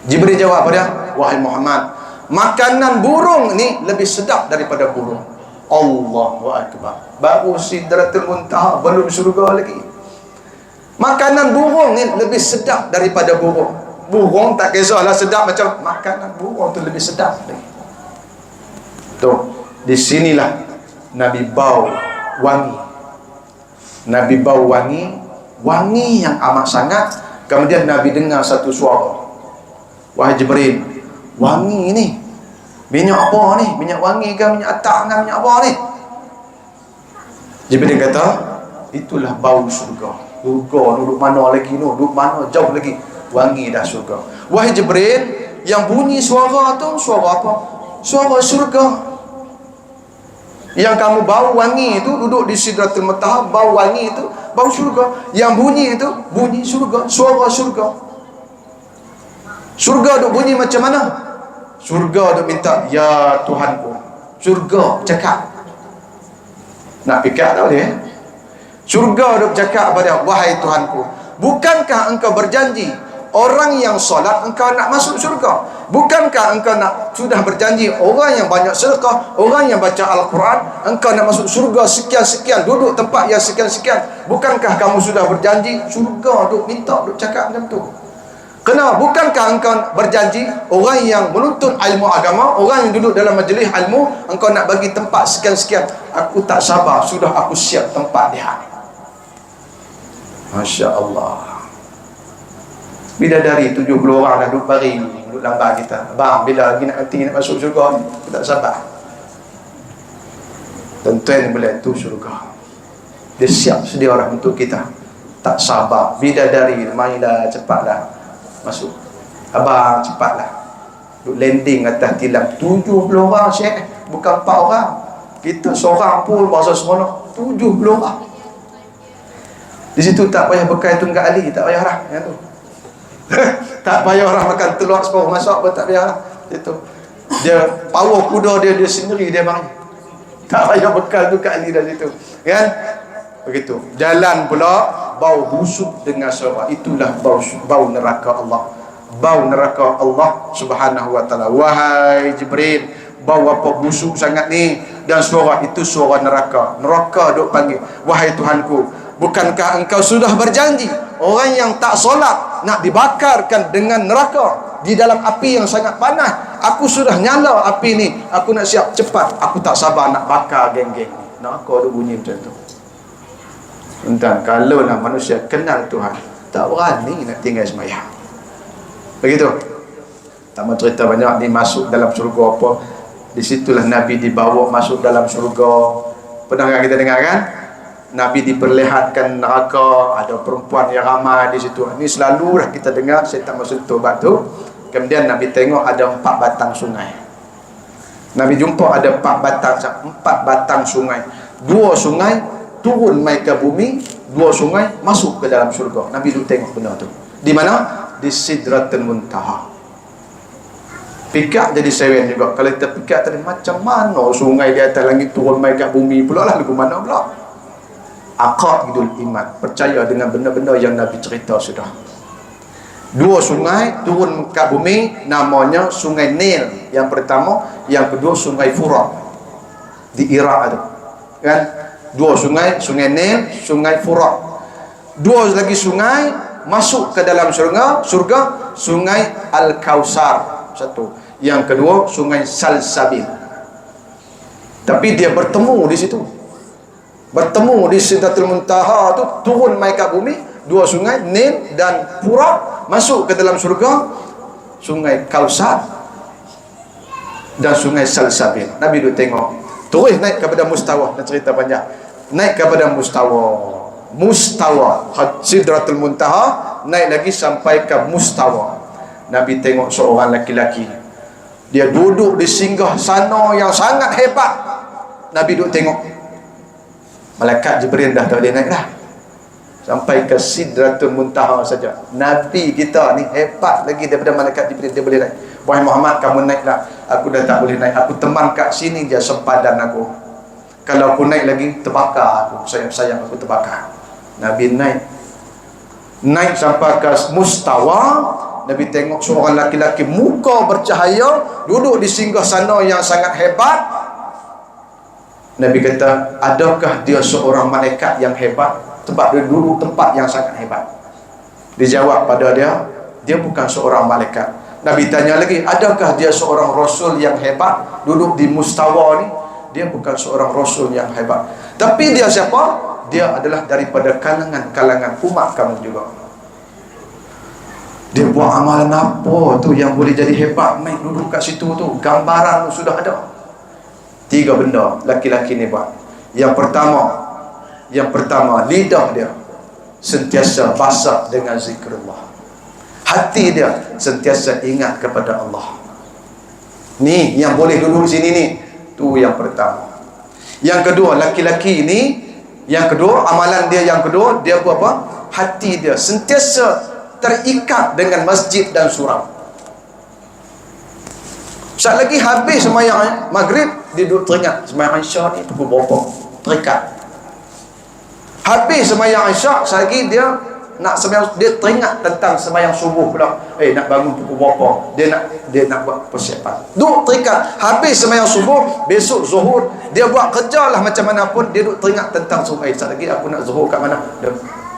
Jibril jawab apa dia? Wahai Muhammad, makanan burung ni lebih sedap daripada burung. Allahu Akbar. Baru Sidratul Muntaha, belum syurga lagi. Makanan burung ni lebih sedap daripada burung. Burung tak kisahlah sedap macam, makanan burung tu lebih sedap lagi. Tu, di sinilah Nabi bau wangi. Nabi bau wangi, wangi yang amat sangat. Kemudian Nabi dengar satu suara. Wahai Jibril, wangi ni minyak apa ni? Minyak wangi ke minyak atak ke minyak apa ni? Jibril kata, itulah bau syurga. Syurga duduk mana lagi tu? Duduk mana jauh lagi. Wangi dah syurga. Wahai Jibril, yang bunyi suara tu suara apa? Suara syurga. Yang kamu bau wangi itu duduk di Sidratul Muntaha, bau wangi itu bau syurga. Yang bunyi itu bunyi syurga, suara syurga. Syurga duk bunyi macam mana? Syurga duk minta, ya Tuhanku. Syurga cakap, Nak fikir tahu dia. Syurga duk cakap pada, wahai Tuhanku, bukankah engkau berjanji orang yang solat engkau nak masuk syurga? Bukankah engkau nak sudah berjanji orang yang banyak sedekah, orang yang baca Al-Quran, engkau nak masuk syurga sekian-sekian, duduk tempat yang sekian-sekian? Bukankah kamu sudah berjanji? Syurga duk minta, duk cakap macam tu. Kenapa? Bukankah engkau berjanji orang yang menuntut ilmu agama, orang yang duduk dalam majlis ilmu, engkau nak bagi tempat sekian-sekian? Aku tak sabar, sudah aku siap tempat dia. Masya Allah. Bidadari 70 orang dah duduk baring, duduk lambat kita. Bang, bila lagi nak nanti nak masuk syurga? Aku tak sabar. Tuan-tuan boleh tu syurga. Dia siap sedia orang untuk kita. Tak sabar. Bidadari, mainlah, cepatlah masuk. Abang, cepatlah. Duduk landing atas tilam. 70 orang, Syekh. Bukan 4 orang. Kita seorang pun bahasa seronok. 70 orang. Di situ tak payah bekal tunggal ali, tak payah lah yang tu. Tak payah orang makan telur separuh masak pun tak payah lah. Itu dia power kuda dia sendiri dia bang. Tak payah bekal tunggal ali dah situ. Kan? Begitu. Jalan pula bau busuk dengan suara. Itulah bau neraka Allah. Bau neraka Allah Subhanahu wa taala. Wahai Jibril, bau apa busuk sangat ni? Dan suara itu suara neraka. Neraka duk panggil, wahai Tuhanku, bukankah engkau sudah berjanji orang yang tak solat nak dibakarkan dengan neraka di dalam api yang sangat panas? Aku sudah nyala api ni, aku nak siap cepat, aku tak sabar nak bakar geng-geng ni. Neraka ada bunyi macam tu. Entah, kalau lah manusia kenal Tuhan, tak berani nak tinggal semayang. Begitu. Tak mau cerita banyak ni, masuk dalam syurga apa. Di situlah Nabi dibawa masuk dalam syurga. Pernah kita dengar kan? Nabi diperlihatkan neraka, ada perempuan yang ramai di situ. Ini selalu dah kita dengar, saya tak masuk tobat tu. Kemudian Nabi tengok ada 4 batang sungai. Nabi jumpa ada 4 batang sungai. 2 sungai turun mai ke bumi, 2 sungai masuk ke dalam syurga. Nabi duduk tengok benda tu. Di mana? Di Sidratul Muntaha. Pikak jadi sewen juga. Kalau kita pikak tadi, macam mana sungai di atas langit turun mai ke bumi pula lah, lagu mana pula? Aqaidul iman, percaya dengan benda-benda yang Nabi cerita sudah. 2 sungai turun ke bumi, namanya Sungai Nil yang pertama, yang kedua Sungai Furat di Iraq tu. Kan? 2 sungai, Sungai Nil, Sungai Furat. 2 lagi sungai masuk ke dalam surga, Sungai Al-Kausar satu. Yang kedua Sungai Salsabil. Tapi dia bertemu di situ. Bertemu di Sidratul Muntaha tu, turun mai ke bumi, 2 sungai Nil dan Furat masuk ke dalam surga, Sungai Kausar dan Sungai Salsabil. Nabi duduk tengok, terus naik kepada mustawa. Dan cerita panjang, naik kepada mustawa Sidratul Muntaha, naik lagi sampai ke mustawa. Nabi tengok seorang laki-laki, dia duduk di singgah sana yang sangat hebat. Nabi duduk tengok, malaikat Jibril dah tak boleh naik dah, sampai ke Sidratul Muntaha saja. Nabi kita ni hebat lagi daripada malaikat Jibril, dia boleh naik. Wahai Muhammad, kamu naiklah, aku dah tak boleh naik, aku teman kat sini je sempadan aku. Kalau aku naik lagi, terbakar aku, sayang aku terbakar. Nabi naik sampai ke mustawa. Nabi tengok seorang laki-laki muka bercahaya duduk di singgah sana yang sangat hebat. Nabi kata, adakah dia seorang malaikat yang hebat? Sebab dia duduk tempat yang sangat hebat. Dijawab pada dia, dia bukan seorang malaikat. Nabi tanya lagi, adakah dia seorang rasul yang hebat duduk di mustawa ni? Dia bukan seorang rasul yang hebat. Tapi dia siapa? Dia adalah daripada kalangan umat kamu juga. Dia buat amalan apa tu yang boleh jadi hebat? Main duduk kat situ tu, gambaran tu sudah ada. 3 benda laki-laki ni buat. Yang pertama, lidah dia sentiasa basah dengan zikrullah. Hati dia sentiasa ingat kepada Allah. Ni yang boleh duduk sini ni. Tu yang pertama. Yang kedua, laki-laki ni, yang kedua, amalan dia yang kedua, dia buat apa? Hati dia sentiasa terikat dengan masjid dan surau. Saat lagi habis sembahyang maghrib, dia duduk teringat sembahyang Isya ni pukul berapa, terikat. Habis sembahyang isyak, lagi dia nak sembahyang, dia teringat tentang sembahyang subuh pula. Nak bangun pukul berapa? Dia nak buat persiapan. Duk terikat. Habis sembahyang subuh, besok zuhur, dia buat kerja lah macam mana pun, dia duk teringat tentang subuh. Sekejap lagi aku nak zuhur kat mana?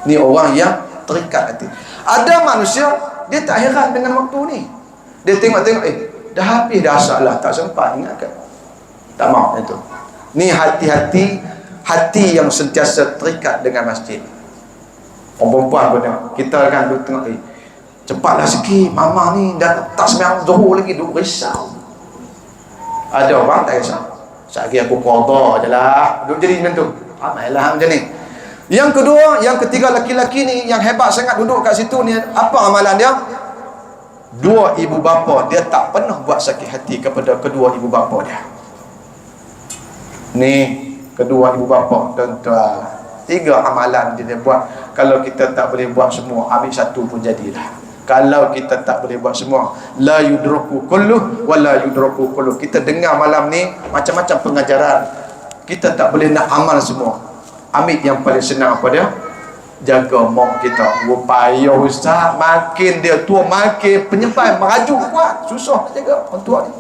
Ni orang yang terikat hati. Ada manusia, dia tak heran dengan waktu ni. Dia tengok-tengok, dah habis dah asar lah, tak sempat ingatkan. Tak mau itu. Ni hati-hati, hati yang sentiasa terikat dengan masjid. Orang perempuan pun tengok, kita kan duduk tengok, cepatlah sikit, mama ni dah tak sembahyang zuhur lagi, duduk risau. Ada orang tak risau, sekali aku qada je lah, duduk jadi macam tu. Amailah macam ni. Yang kedua, yang ketiga, laki-laki ni yang hebat sangat duduk kat situ ni, apa amalan dia? Dua ibu bapa dia tak pernah buat sakit hati kepada kedua ibu bapa dia. Ni kedua ibu bapa, tuan-tuan, 3 amalan dia buat. Kalau kita tak boleh buat semua, ambil satu pun jadilah. Kalau kita tak boleh buat semua, la yudruku kulluh wa la yudruku kulluh. Kita dengar malam ni macam-macam pengajaran, kita tak boleh nak amal semua. Ambil yang paling senang apa dia? Jaga mak kita. Upaya ustaz, makin dia tua makin penyembahan merajuk kuat, susah nak jaga orang tua ni.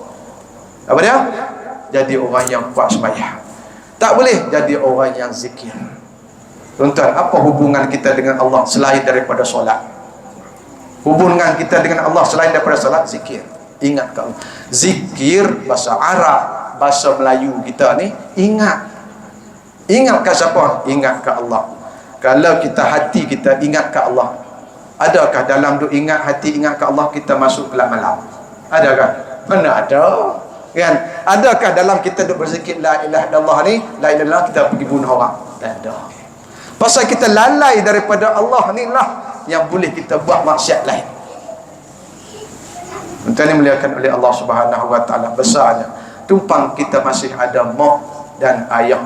Apa dia? Jadi orang yang kuat sembahyang. Tak boleh jadi orang yang zikir. Tuan-tuan, apa hubungan kita dengan Allah selain daripada solat? Hubungan kita dengan Allah selain daripada solat, zikir. Ingat ke Allah. Zikir bahasa Arab, bahasa Melayu kita ni, ingat. Ingat ke siapa? Ingat ke Allah. Kalau kita hati kita ingat ke Allah, adakah dalam duk ingat hati ingat ke Allah kita masuk gelap malam? Adakah? Mana ada? Kan? Adakah dalam kita duk berzikir la ilaha illallah ni, la ilaha illallah kita pergi bunuh orang? Tak ada. Pasal kita lalai daripada Allah ni lah yang boleh kita buat maksiat lain. Tuan-tuan ni muliakan oleh Allah Subhanahu wa taala, besarnya tumpang kita masih ada mak dan ayah.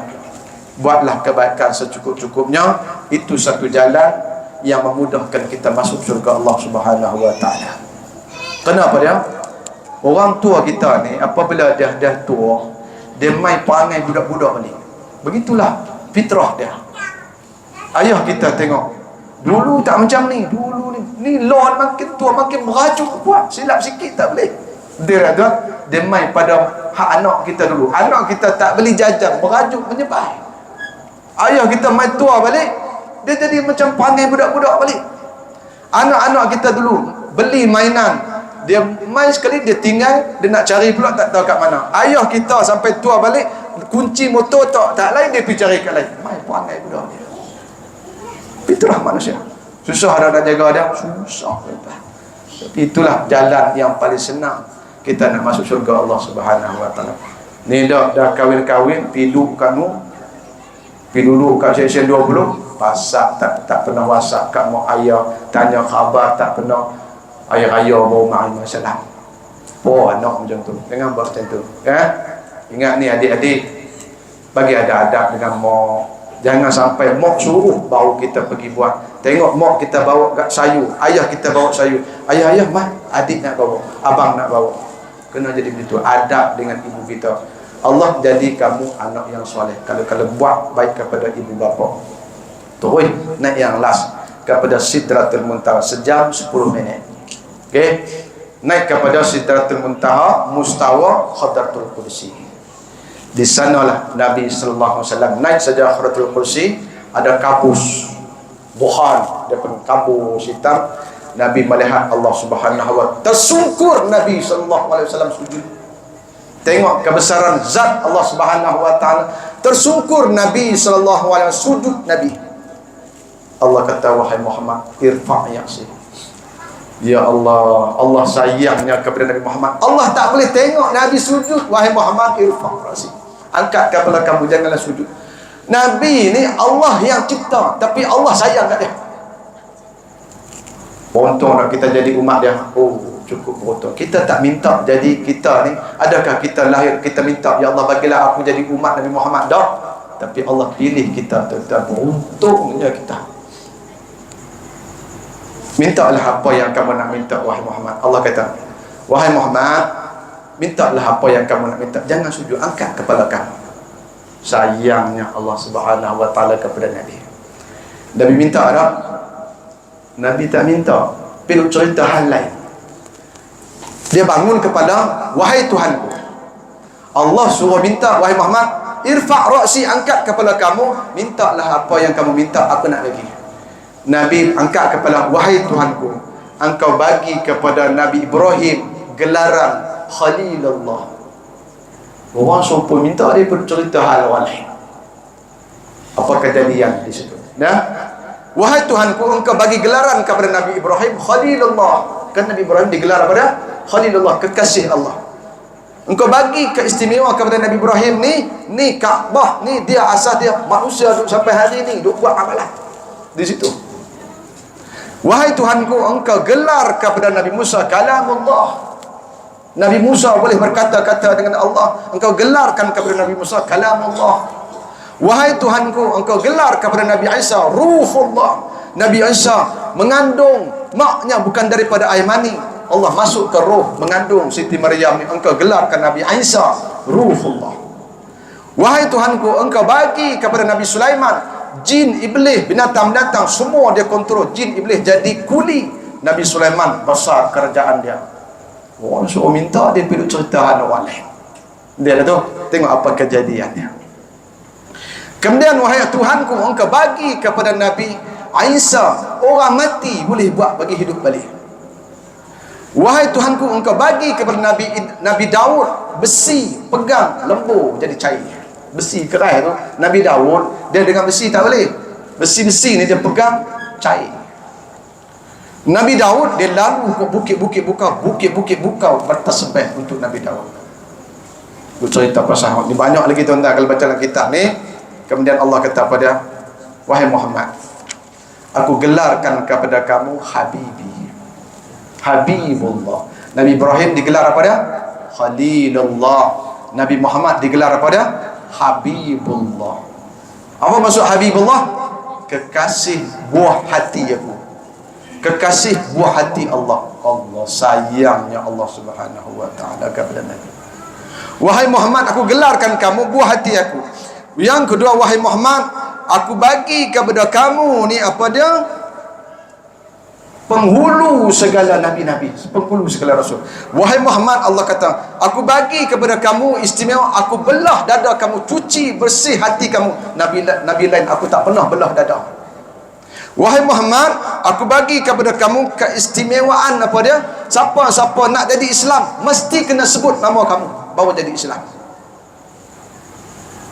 Buatlah kebaikan secukup-cukupnya. Itu satu jalan yang memudahkan kita masuk syurga Allah Subhanahu wa taala. Kenapa dia? Orang tua kita ni apabila dah tua, dia main perangai budak-budak ni. Begitulah fitrah dia. Ayah kita tengok, dulu tak macam ni, dulu ni lawan makin tua makin merajuk kuat, silap sikit tak boleh. Dia main pada hak anak kita dulu. Anak kita tak beli jajan, merajuk menyebah. Ayah kita main tua balik, dia jadi macam panggil budak-budak balik. Anak-anak kita dulu beli mainan, dia main sekali dia tinggal, dia nak cari pula tak tahu kat mana. Ayah kita sampai tua balik, kunci motor tak lain, dia pergi cari kat lain. Main panggil budak dia. Itulah manusia. Susah ada nak jaga dia, susah. Tapi itulah jalan yang paling senang kita nak masuk syurga Allah Subhanahu wa taala. Ni dah kahwin-kahwin, pidu kamu, pidu kat session 20, pasak tak pernah WhatsApp kat mak ayah, tanya khabar tak pernah. Ayah-ayah baru main masalah. Anak macam tu. Jangan buat macam tu. Ingat ni adik-adik, bagi ada adab dengan mak. Jangan sampai mak suruh baru kita pergi buat. Tengok mak kita bawa kat sayur, ayah kita bawa sayur, ayah mah adik nak bawa, abang nak bawa. Kena jadi begitu adab dengan ibu kita. Allah jadi kamu anak yang soleh kalau buat baik kepada ibu bapa. Terus naik yang last kepada Sidratul Muntaha, sejam 10 minit. Okey, naik kepada Sidratul Muntaha, mustawa Hadratul Kursi. Di sanalah Nabi sallallahu alaihi wasallam naik saja Hadratul Kursi, ada kabus buhan, dia pun kabus hitam. Nabi melihat Allah Subhanahu wa taala, tersungkur Nabi sallallahu alaihi wasallam sujud. Tengok kebesaran zat Allah Subhanahu wa taala, tersungkur Nabi sallallahu alaihi wasallam sujud Nabi. Allah kata, wahai Muhammad, irfa' ya'si. Ya Allah, Allah sayangnya kepada Nabi Muhammad. Allah tak boleh tengok Nabi sujud. Wahai Muhammad, irfa' ya'si. Angkat kepala kamu, janganlah sujud. Nabi ni Allah yang cipta, tapi Allah sayang kat dia. Untung nak kita jadi umat dia. Cukup beruntung. Kita tak minta jadi kita ni. Adakah kita lahir kita minta, ya Allah bagilah aku jadi umat Nabi Muhammad? Dah. Tapi Allah pilih kita, tuan-tuan. Beruntungnya kita. Mintalah apa yang kamu nak minta, wahai Muhammad. Allah kata, wahai Muhammad, mintalah apa yang kamu nak minta. Jangan sujud, angkat kepala kamu. Sayangnya Allah Subhanahu wa taala kepada Nabi. Nabi minta tak? Nabi tak minta. Perlu cerita hal lain. Dia bangun kepada, wahai Tuhanku, Allah suruh minta, wahai Muhammad, irfa' ra'si, angkat kepala kamu, mintalah apa yang kamu minta, aku nak bagi. Nabi angkat kepala, wahai Tuhanku, engkau bagi kepada Nabi Ibrahim gelaran Khalilullah. Orang suruh minta, dia perlu cerita hal lain. Apa kejadian di situ? Wahai Tuhanku, engkau bagi gelaran kepada Nabi Ibrahim Khalilullah. Kan Nabi Ibrahim digelar kepada Khalilullah, kekasih Allah. Engkau bagi keistimewa kepada Nabi Ibrahim ni Kaabah, ni dia asas dia manusia duk sampai hari ni duk buat amalan di situ. Wahai Tuhanku, engkau gelar kepada Nabi Musa kalamullah. Nabi Musa boleh berkata-kata dengan Allah, engkau gelarkan kepada Nabi Musa kalamullah. Wahai Tuhanku, engkau gelar kepada Nabi Isa ruhullah. Nabi Isa mengandung maknya bukan daripada air mani, Allah masuk ke roh, mengandung Siti Maryam ni. Engkau gelarkan Nabi Isa ruhullah. Wahai Tuhanku, engkau bagi kepada Nabi Sulaiman jin, iblis, binatang-binatang semua dia kontrol. Jin, iblis jadi kuli Nabi Sulaiman, besar kerajaan dia. Orang suruh minta, dia perlu cerita orang lain. Dia dah tu, tengok apa kejadiannya. Kemudian, wahai Tuhanku, engkau bagi kepada Nabi Isa, orang mati boleh buat bagi hidup balik. Wahai Tuhanku, engkau bagi kepada Nabi Daud besi, pegang lembu jadi cair. Besi keras tu, Nabi Daud dia dengan besi tak boleh. Besi-besi ni dia pegang cair. Nabi Daud dia lalu ke bukit-bukit bukau bertasbih untuk Nabi Daud. Aku cerita pasal ni banyak lagi tuan-tuan kalau baca dalam kitab ni. Kemudian Allah kata pada, wahai Muhammad, aku gelarkan kepada kamu Habibi, Habibullah. Nabi Ibrahim digelar apa dia? Khalilullah. Nabi Muhammad digelar apa dia? Habibullah. Apa maksud Habibullah? Kekasih buah hati aku, kekasih buah hati Allah. Allah sayangnya Allah Subhanahu wa ta'ala kepada Nabi. Wahai Muhammad, aku gelarkan kamu buah hati aku. Yang kedua, wahai Muhammad, aku bagi kepada kamu ni apa dia? Penghulu segala nabi-nabi, penghulu segala rasul. Wahai Muhammad, Allah kata, aku bagi kepada kamu istimewa, aku belah dada kamu, cuci bersih hati kamu. Nabi lain aku tak pernah belah dada. Wahai Muhammad, aku bagi kepada kamu keistimewaan apa dia? Siapa-siapa nak jadi Islam mesti kena sebut nama kamu baru jadi Islam.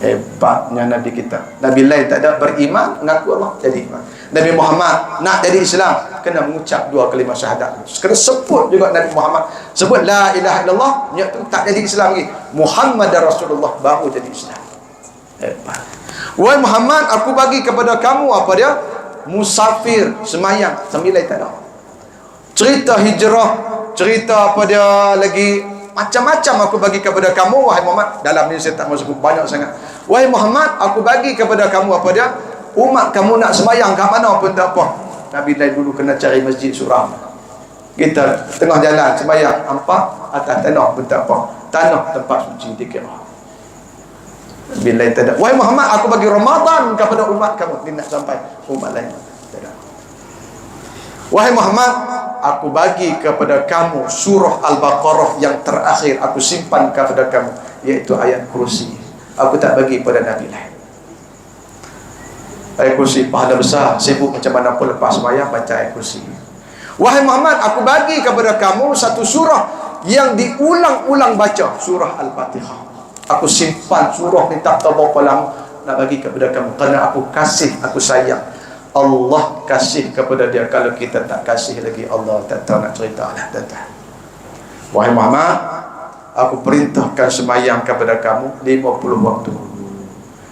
Hebatnya Nabi kita. Nabi lain tak ada beriman, mengaku Allah jadi iman. Nabi Muhammad nak jadi Islam kena mengucap dua kalimah syahadat. Kena sebut juga Nabi Muhammad, sebut la ilaha illallah, niat tu tak jadi Islam lagi. Muhammadar Rasulullah baru jadi Islam. Hebat. Wahai Muhammad, aku bagi kepada kamu apa dia? Musafir semayang sambil lain tak ada. Cerita hijrah, cerita apa dia lagi, macam-macam aku bagi kepada kamu wahai Muhammad. Dalam ni saya tak masuk banyak sangat. Wahai Muhammad, aku bagi kepada kamu apa dia? Umat kamu nak semayang kat mana pun tak apa. Nabi lain dulu kena cari masjid suram. Kita tengah jalan semayang, nampak atas tanah pun tak apa. Tanah tempat suci dikira. Nabi lain tak ada. Wahai Muhammad, aku bagi Ramadan kepada umat kamu. Dia nak sampai umat lain tak ada. Wahai Muhammad, aku bagi kepada kamu surah Al-Baqarah yang terakhir, aku simpan kepada kamu, iaitu ayat kursi. Aku tak bagi pada Nabi lain. Ayat kursi pahala besar, sibuk macam mana pun lepas sembahyang baca ayat kursi. Wahai Muhammad, aku bagi kepada kamu satu surah yang diulang-ulang baca, surah Al-Fatihah. Aku simpan surah ni tak tahu berapa lama nak bagi kepada kamu, kerana aku kasih, aku sayang. Allah kasih kepada dia. Kalau kita tak kasih lagi, Allah tak tahu nak cerita lah. Wahai Muhammad, aku perintahkan sembahyang kepada kamu 50 waktu.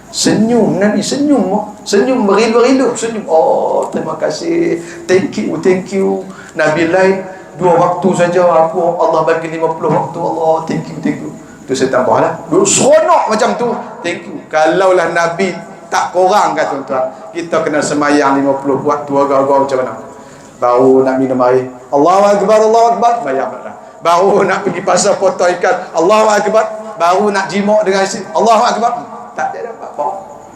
Senyum Nabi, senyum berilu-rilu, senyum. Oh, terima kasih, thank you. Nabi lain 2 waktu saja, aku Allah bagi 50 waktu. Allah, thank you. Tu saya tambahlah, duk seronok macam tu, thank you. Kalaulah Nabi tak korang kan tuan-tuan, kita kena semayang 50 waktu agak-agak macam mana? Baru nak minum air, Allahu Akbar, bayar dah. Baru nak pergi pasar potong ikan, Allahu Akbar. Baru nak jimak dengan isteri, Allahu Akbar. Tak ada apa-apa.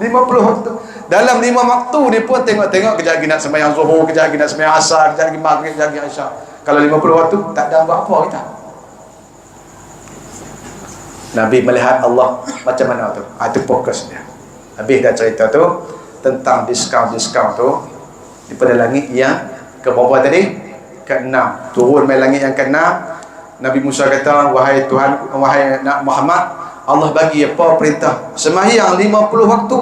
50 waktu. Dalam 5 waktu ni pun tengok-tengok, kejap lagi nak sembahyang Zuhur, kejap lagi nak sembahyang Asar, kejap lagi Maghrib, kejap lagi Isyak. Kalau 50 waktu tak ada apa-apa kita. Nabi melihat Allah macam mana tu. Itu fokus dia. Habis dah cerita tu tentang diskaun-diskaun tu daripada langit yang ke berapa tadi? Ke-6. Turun mai langit yang ke-6. Nabi Musa kata, wahai Tuhan, wahai Muhammad, Allah bagi apa perintah? Sembahyang 50 waktu.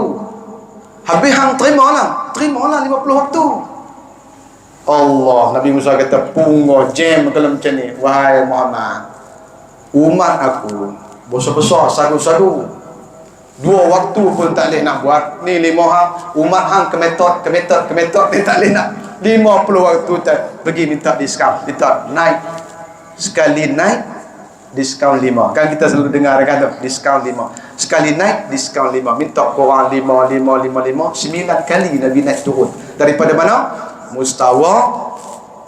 Habis hang terimalah 50 waktu. Allah, Nabi Musa kata, pungo jam kalau macam ni. Wahai Muhammad, umat aku besar-besar, sagu-sagu, 2 waktu pun tak boleh nak buat. Ni 5 hang, umat hang kemetot ni tak boleh nak 50 waktu tak. Pergi minta diskaun, minta naik. Sekali naik diskaun 5. Kan kita selalu dengar kan tu, diskaun 5. Sekali naik diskaun 5. Minta korang 5 9 kali Nabi naik turun. Daripada mana? Mustawa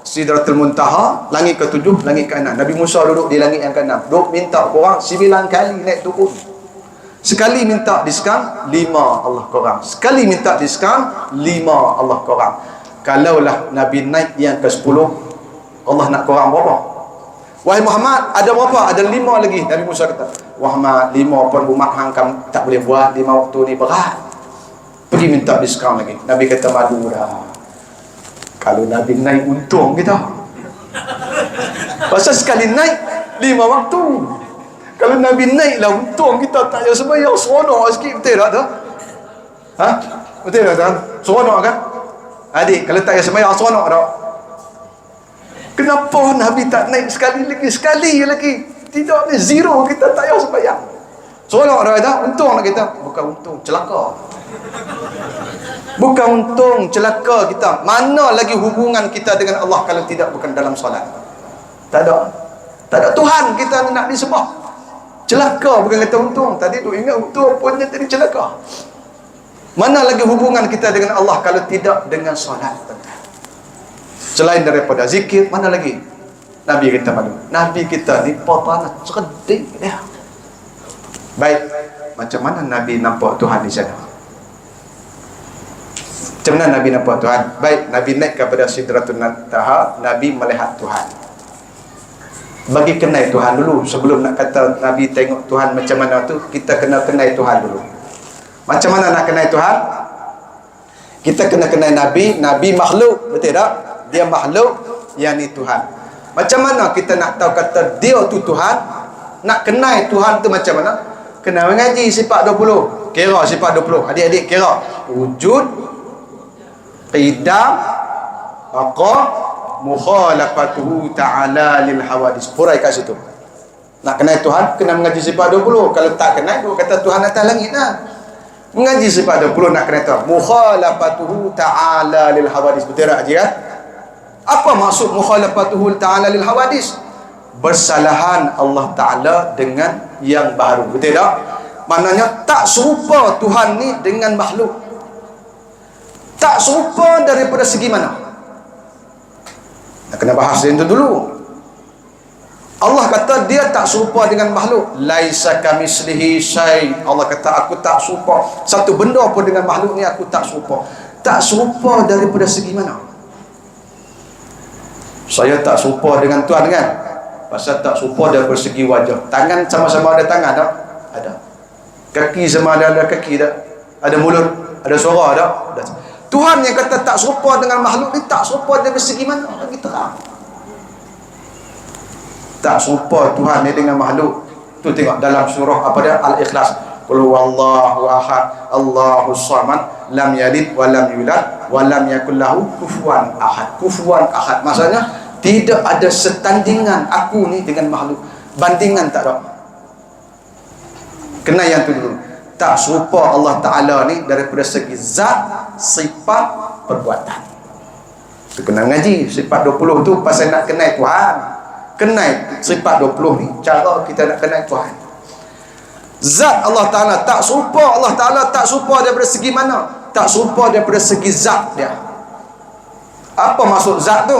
Sidratul Muntaha, langit ke-7, langit ke-6. Nabi Musa duduk di langit yang ke-6. Duduk minta korang 9 kali naik turun. Sekali minta diskaun 5 Allah korang. Sekali minta diskaun 5 Allah korang. Kalaulah Nabi naik yang ke-10, Allah nak korang berapa? Wahai Muhammad, ada berapa? Ada 5 lagi. Nabi Musa kata, Muhammad, 5 pun umat hang tak boleh buat 5 waktu ni, berat. Pergi minta diskaun lagi. Nabi kata, madu dah. Kalau Nabi naik, untung kita. Pasal sekali naik 5 waktu. Kalau Nabi naik lah, untung kita. Tak payah sembahyang, seronok sikit. Betul tak tu? Ha? Betul tak tu? Seronok kan? Adik, kalau tak payah sembahyang, seronok tak? Kenapa Nabi tak naik sekali lagi? Tidak ni, zero, kita tak payah sembahyang. Seronok tak kata? Untung nak kita. Bukan untung, celaka. Bukan untung, celaka kita. Mana lagi hubungan kita dengan Allah kalau tidak bukan dalam solat? Tak ada Tuhan kita nak disembah. Celaka, bukan kata untung. Tadi tu ingat untung pun jadi celaka. Mana lagi hubungan kita dengan Allah kalau tidak dengan solat? Selain daripada zikir, mana lagi? Nabi kita malu. Nabi kita ni patana cerdik dia. Baik, macam mana Nabi nampak Tuhan di sana? Macam mana Nabi nampak Tuhan? Baik, Nabi naik kepada Sidratul Muntaha, Nabi melihat Tuhan. Bagi kenal Tuhan dulu. Sebelum nak kata Nabi tengok Tuhan macam mana tu, kita kena kenal Tuhan dulu. Macam mana nak kenal Tuhan? Kita kena kenal Nabi. Nabi makhluk, betul tak? Dia makhluk, yang ni Tuhan. Macam mana kita nak tahu kata dia tu Tuhan? Nak kenal Tuhan tu macam mana? Kena mengaji sifat 20. Kira sifat 20. Adik-adik kira. Wujud, qidam, baqa, mukhalafatuhu ta'ala lil hawadis. Hurai kat situ. Nak kenal Tuhan, kena mengaji sifat 20. Kalau tak kenal, dia kata Tuhan atas langit lah. Mengaji sifat 20 nak kenal Tuhan. Mukhalafatuhu ta'ala lil hawadis. Betul tak Haji kan? Apa maksud mukhalafatuhu ta'ala lil hawadis? Bersalahan Allah Ta'ala dengan yang baru. Betul tak? Maknanya tak serupa Tuhan ni dengan makhluk. Tak serupa daripada segi mana? Nak kena bahas yang tu dulu. Allah kata dia tak serupa dengan makhluk. Laisa kamislihi syai. Allah kata aku tak serupa. Satu benda pun dengan makhluk ni aku tak serupa. Tak serupa daripada segi mana? Saya tak serupa dengan Tuhan kan? Pasal tak serupa daripada segi wajah. Tangan sama-sama ada tangan tak? Ada. Kaki sama ada kaki tak? Ada mulut, ada suara tak? Ada. Tuhan yang kata tak serupa dengan makhluk ni, tak serupa dari segi mana? Lagi terang. Tak serupa Tuhan ni dengan makhluk. Tu tengok dalam surah apa dia? Al-Ikhlas. Qul huwallahu ahad, Allahus samad, lam yalid wa lam yulad wa lam yakul lahu kufuwan ahad. Kufuwan ahad maksudnya tidak ada setandingan aku ni dengan makhluk. Bandingan tak ada. Kena yang tu dulu. Tak serupa Allah Ta'ala ni daripada segi zat, sifat, perbuatan. Tu kena ngaji. Sifat 20 tu pasal nak kenal Tuhan. Kenal sifat 20 ni cara kita nak kenal Tuhan. Zat Allah Ta'ala tak serupa. Allah Ta'ala tak serupa daripada segi mana? Tak serupa daripada segi zat dia. Apa maksud zat tu?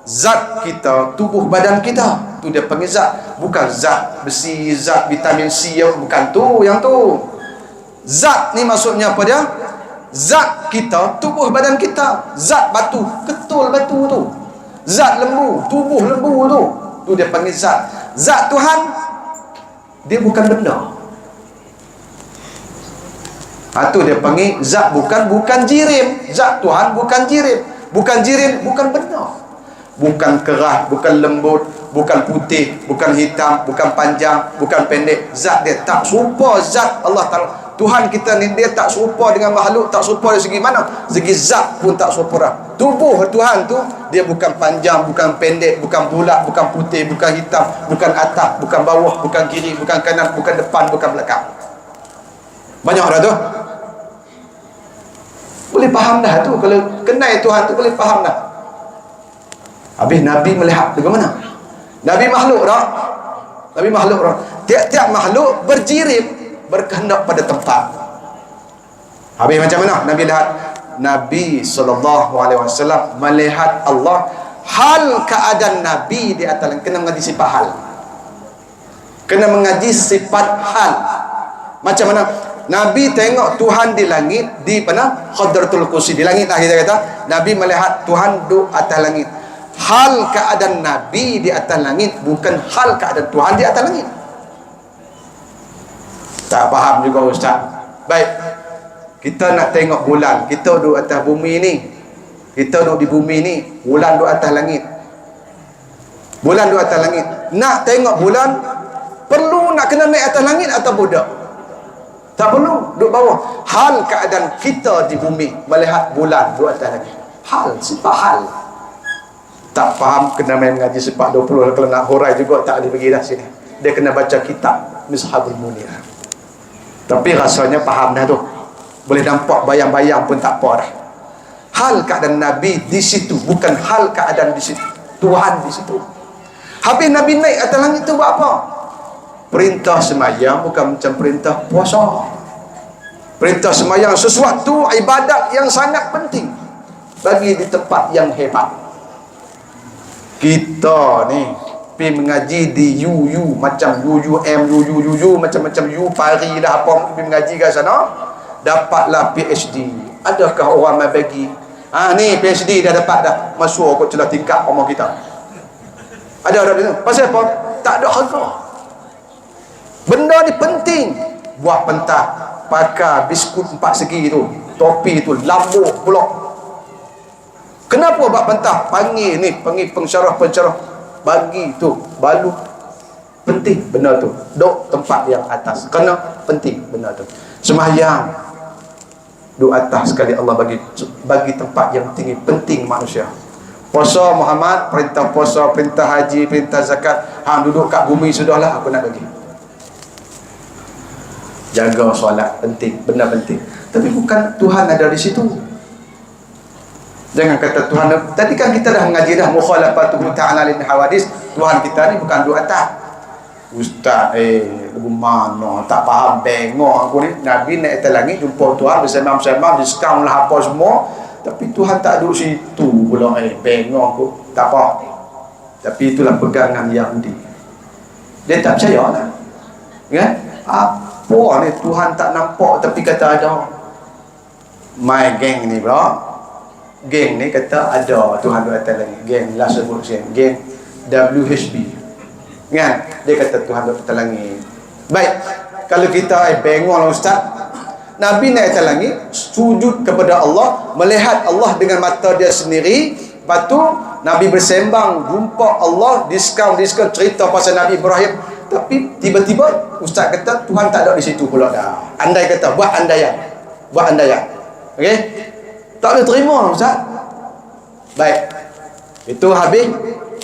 Zat kita, tubuh badan kita, tu dia panggil zat. Bukan zat besi, zat vitamin C, bukan tu, yang tu. Zat ni maksudnya apa dia? Zat kita, tubuh badan kita. Zat batu, ketul batu tu. Zat lembu, tubuh lembu tu. Tu dia panggil zat. Zat Tuhan, dia bukan benda. Tu dia panggil zat, bukan jirim. Zat Tuhan bukan jirim. Bukan jirim, bukan benda. Bukan keras, bukan lembut, bukan putih, bukan hitam, bukan panjang, bukan pendek. Zat dia tak serupa zat Allah Ta'ala. Tuhan kita ni dia tak serupa dengan makhluk, tak serupa dari segi mana? Segi zat pun tak serupa dah. Tubuh Tuhan tu dia bukan panjang, bukan pendek, bukan bulat, bukan putih, bukan hitam, bukan atas, bukan bawah, bukan kiri, bukan kanan, bukan depan, bukan belakang. Banyak dah tu. Boleh faham dah tu. Kalau kenal Tuhan tu boleh faham dah. Habis Nabi melihat bagaimana? Nabi makhluk dah. Nabi makhluk dah. Tiap-tiap makhluk berjirim, berkehendak pada tempat. Habis macam mana Nabi lihat? Nabi SAW melihat Allah, hal keadaan Nabi di atas, kena mengaji sifat hal, kena mengaji sifat hal. Macam mana Nabi tengok Tuhan di langit, di mana? Hadratul Kursi, di langit lah kita kata. Nabi melihat Tuhan duduk atas langit. Hal keadaan Nabi di atas langit bukan hal keadaan Tuhan di atas langit. Tak faham juga Ustaz. Baik, kita nak tengok bulan, kita duduk atas bumi ni, kita duduk di bumi ni, bulan duduk atas langit, bulan duduk atas langit. Nak tengok bulan, perlu nak kena naik atas langit atau budak? Tak perlu, duduk bawah. Hal keadaan kita di bumi melihat bulan duduk atas langit. Hal, sifat hal. Tak faham, kena main mengaji sifat 20. Kalau nak hurai juga tak boleh pergi dah sini. Dia kena baca kitab Mishabul Munir. Tapi rasanya faham dah tu. Boleh nampak bayang-bayang pun tak apa dah. Hal keadaan Nabi di situ, bukan hal keadaan di situ. Tuhan di situ. Habis Nabi naik atas langit tu buat apa? Perintah semayang bukan macam perintah puasa. Perintah semayang sesuatu ibadat yang sangat penting bagi di tempat yang hebat. Kita ni pergi mengaji di UU, macam UUM, UU, macam-macam U pari dah apa, pergi mengaji kat sana, dapatlah PhD. Adakah orang mai bagi? Ni PhD dah dapat dah, masuk kot celah tingkat umur kita. Ada tu. Pasal apa? Tak ada harga. Benda ni penting. Buat pentah, pakai biskut 4 segi tu, topi tu, lambuk pula. Kenapa buat pentah? Panggil pensyarah bagi tu balu, penting benda tu. Duk tempat yang atas, kena penting benda tu. Sembahyang duk atas sekali, Allah bagi tempat yang tinggi, penting manusia. Puasa Muhammad, perintah puasa, perintah haji, perintah zakat, hang duduk kat bumi sudahlah, apa nak bagi? Jaga solat, penting, benda penting. Tapi bukan Tuhan ada di situ. Jangan kata Tuhan. Tadi kan kita dah mengaji dah mukhalafatuhu ta'ala lil hawadis. Tuhan kita ni bukan duduk atas. Ustaz, mana tak faham, bengok aku ni. Nabi naik atas langit jumpa Tuhan bersama-sama, diskaun lah apa semua, tapi Tuhan tak duduk situ pula. Bengok aku. Tak apa. Tapi itulah pegangan Yahudi. Dia tak percaya lah. Kan? Apa ni Tuhan tak nampak tapi kata ada. My geng ni pula, geng ni kata ada Tuhan duduk atas langit. Geng lah sebut geng WHB kan, dia kata Tuhan duduk atas langit. Baik, kalau kita bengong lah Ustaz, Nabi naik atas langit, sujud kepada Allah, melihat Allah dengan mata dia sendiri. Lepas tu Nabi bersembang, jumpa Allah, diskaun cerita pasal Nabi Ibrahim. Tapi tiba-tiba Ustaz kata Tuhan tak ada di situ pula dah. Andai kata, buat andaian. Okey, tak boleh terima Ustaz. Baik, itu habis.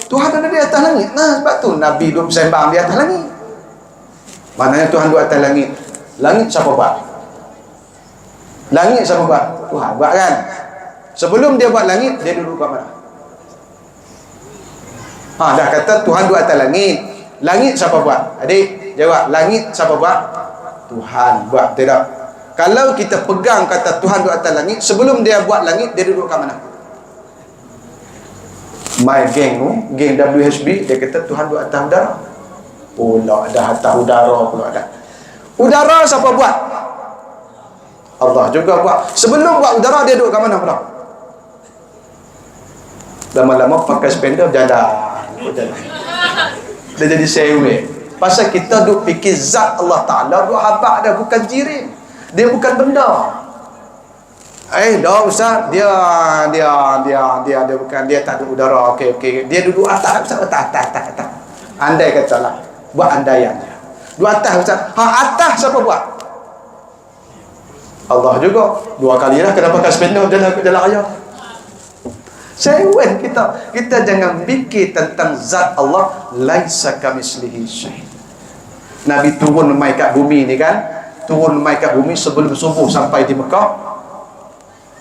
Tuhan ada di atas langit. Nah, sebab tu Nabi duduk bersembang di atas langit. Maknanya Tuhan duduk atas langit. Langit siapa buat? Langit siapa buat? Tuhan buat kan? Sebelum dia buat langit, dia duduk kat mana? Dah kata Tuhan duduk atas langit. Langit siapa buat? Adik jawab, langit siapa buat? Tuhan buat. Tidak. Kalau kita pegang kata Tuhan duduk atas langit, sebelum dia buat langit, dia duduk kat mana? My geng WHB, dia kata Tuhan duduk atas udara. Pula dah atas udara pula dah. Udara siapa buat? Allah juga buat. Sebelum buat udara, dia duduk kat mana pula? Lama-lama pakai spender jalan. Dia jadi sewe. Pasal kita duk fikir zat Allah Ta'ala duk habak dia, bukan jirim. Dia bukan benda. Dah Ustaz, dia bukan, dia tak ada udara. Okey. Dia duduk atas Ustaz, atas. Andai katalah, buat andaian dia. Duduk atas Ustaz. Atas siapa buat? Allah juga. 2 kali lah kena pakai spender jalan raya. Sewen kita jangan fikir tentang zat Allah, laisa kamislihi syai'. Nabi turun mai kat bumi ni kan, turun mai kat bumi sebelum subuh sampai di Mekah.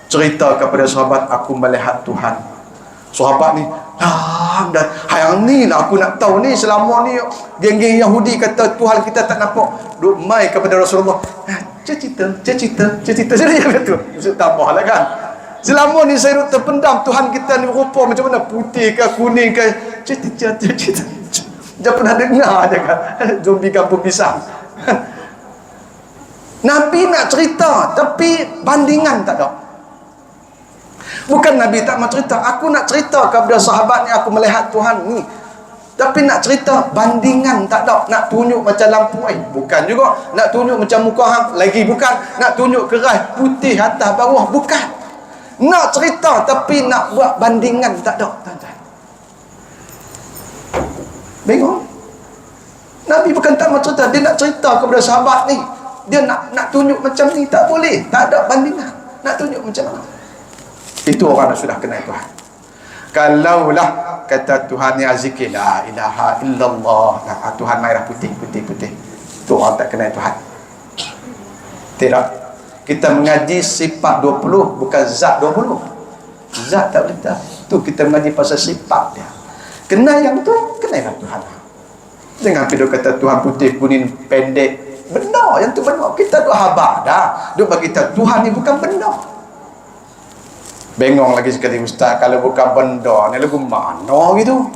Cerita kepada sahabat, aku melihat Tuhan. Sahabat ni, dan yang ni lah aku nak tahu ni, selama ni geng-geng Yahudi kata Tuhan kita tak nampak. Duk mai kepada Rasulullah, cerita jadi betul. Maksud tambah lah kan. Selama ni saya duk terpendam Tuhan kita ni rupa macam mana, putih ke kuning ke, cerita. Jangan pernah dengar je kan. Zombie kampung pisang. Nabi nak cerita, tapi bandingan tak ada. Bukan Nabi tak mau cerita, aku nak cerita kepada sahabat ni aku melihat Tuhan ni, tapi nak cerita bandingan tak ada. Nak tunjuk macam lampu bukan juga. Nak tunjuk macam muka hang lagi bukan. Nak tunjuk keras putih atas bawah bukan. Nak cerita tapi nak buat bandingan tak ada, tuan-tuan. Bingung. Nabi bukan tak mau cerita, dia nak cerita kepada sahabat ni. Dia nak tunjuk macam ni, tak boleh, tak ada bandingan. Nak tunjuk macam mana? Itu orang yang sudah kenal Tuhan. Kalaulah kata Tuhan ni azikir, la ilaha illallah, Tuhan merah putih. Itu orang tak kenal Tuhan. Tidak. Kita mengaji sifat 20, bukan zat 20. Zat tak boleh tahu. Tu kita mengaji pasal sifat dia. Kenal yang tu, kenal Tuhan. Jangan pergi kata Tuhan putih, kuning, pendek. Benda yang tu benda. Kita duk habak dah. Duk bagi tahu Tuhan ni bukan benda. Bengong lagi sekali Ustaz, kalau bukan benda ni lagu mana gitu?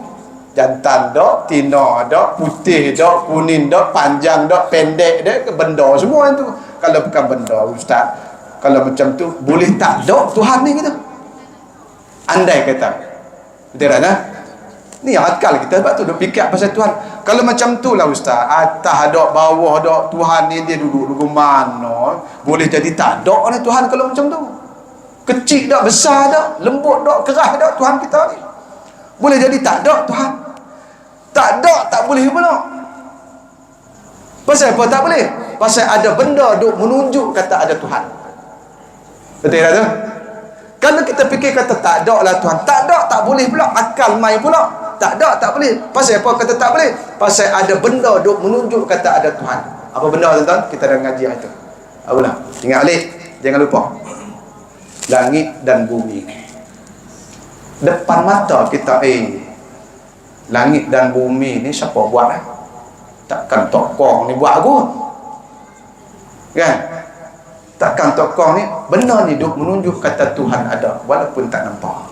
Jantan dok, tina dok, putih dok, kuning dok, panjang dok, pendek dok, benda semua itu. Kalau bukan benda Ustaz, kalau macam tu boleh tak dok Tuhan ni gitu? Andai kata, betul tak? Ni akal kita sebab tu duk fikir pasal Tuhan. Kalau macam tu lah Ustaz, atas dok, bawah dok, Tuhan ni dia duduk lagu mana? Boleh jadi tak dok ni Tuhan kalau macam tu. Kecil tak, besar tak, lembut tak, keras tak Tuhan kita ni. Boleh jadi tak ada Tuhan. Tak ada, tak boleh pula. Pasal apa tak boleh? Pasal ada benda duk menunjuk kata ada Tuhan. Betul tak tu? Kalau kita fikir kata tak ada lah Tuhan, tak ada, tak boleh pula. Akal main pula. Tak ada, tak boleh. Pasal apa kata tak boleh? Pasal ada benda duk menunjuk kata ada Tuhan. Apa benda tuan-tuan? Kita dah ngaji itu. Apalah? Ingat balik. Jangan lupa. Langit dan bumi depan mata kita, langit dan bumi ni siapa buat takkan tokoh ni buat kot kan? Takkan tokoh ni, benda ni duk menunjuk kata Tuhan ada walaupun tak nampak.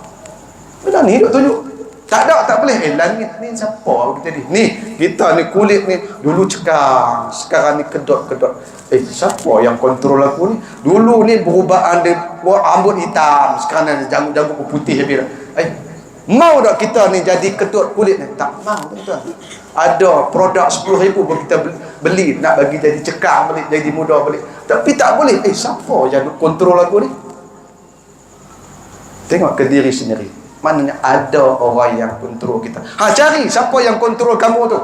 Benda ni duk tunjuk tak ada, tak boleh. Langit ni siapa kita ni kita ni kulit ni dulu cekang, sekarang ni kedot-kedot. Siapa yang kontrol aku ni? Dulu ni berubah dia rambut hitam, sekarang ni janggut-janggut putih habis. Mau tak kita ni jadi kedut kulit ni? Tak mau, tuan-tuan. Ada produk 10,000 pun kita beli nak bagi jadi cekang balik, jadi muda balik. Tapi tak boleh. Siapa yang kontrol aku ni? Tengok ke diri sendiri. Maknanya ada orang yang kontrol kita. Cari siapa yang kontrol kamu tu.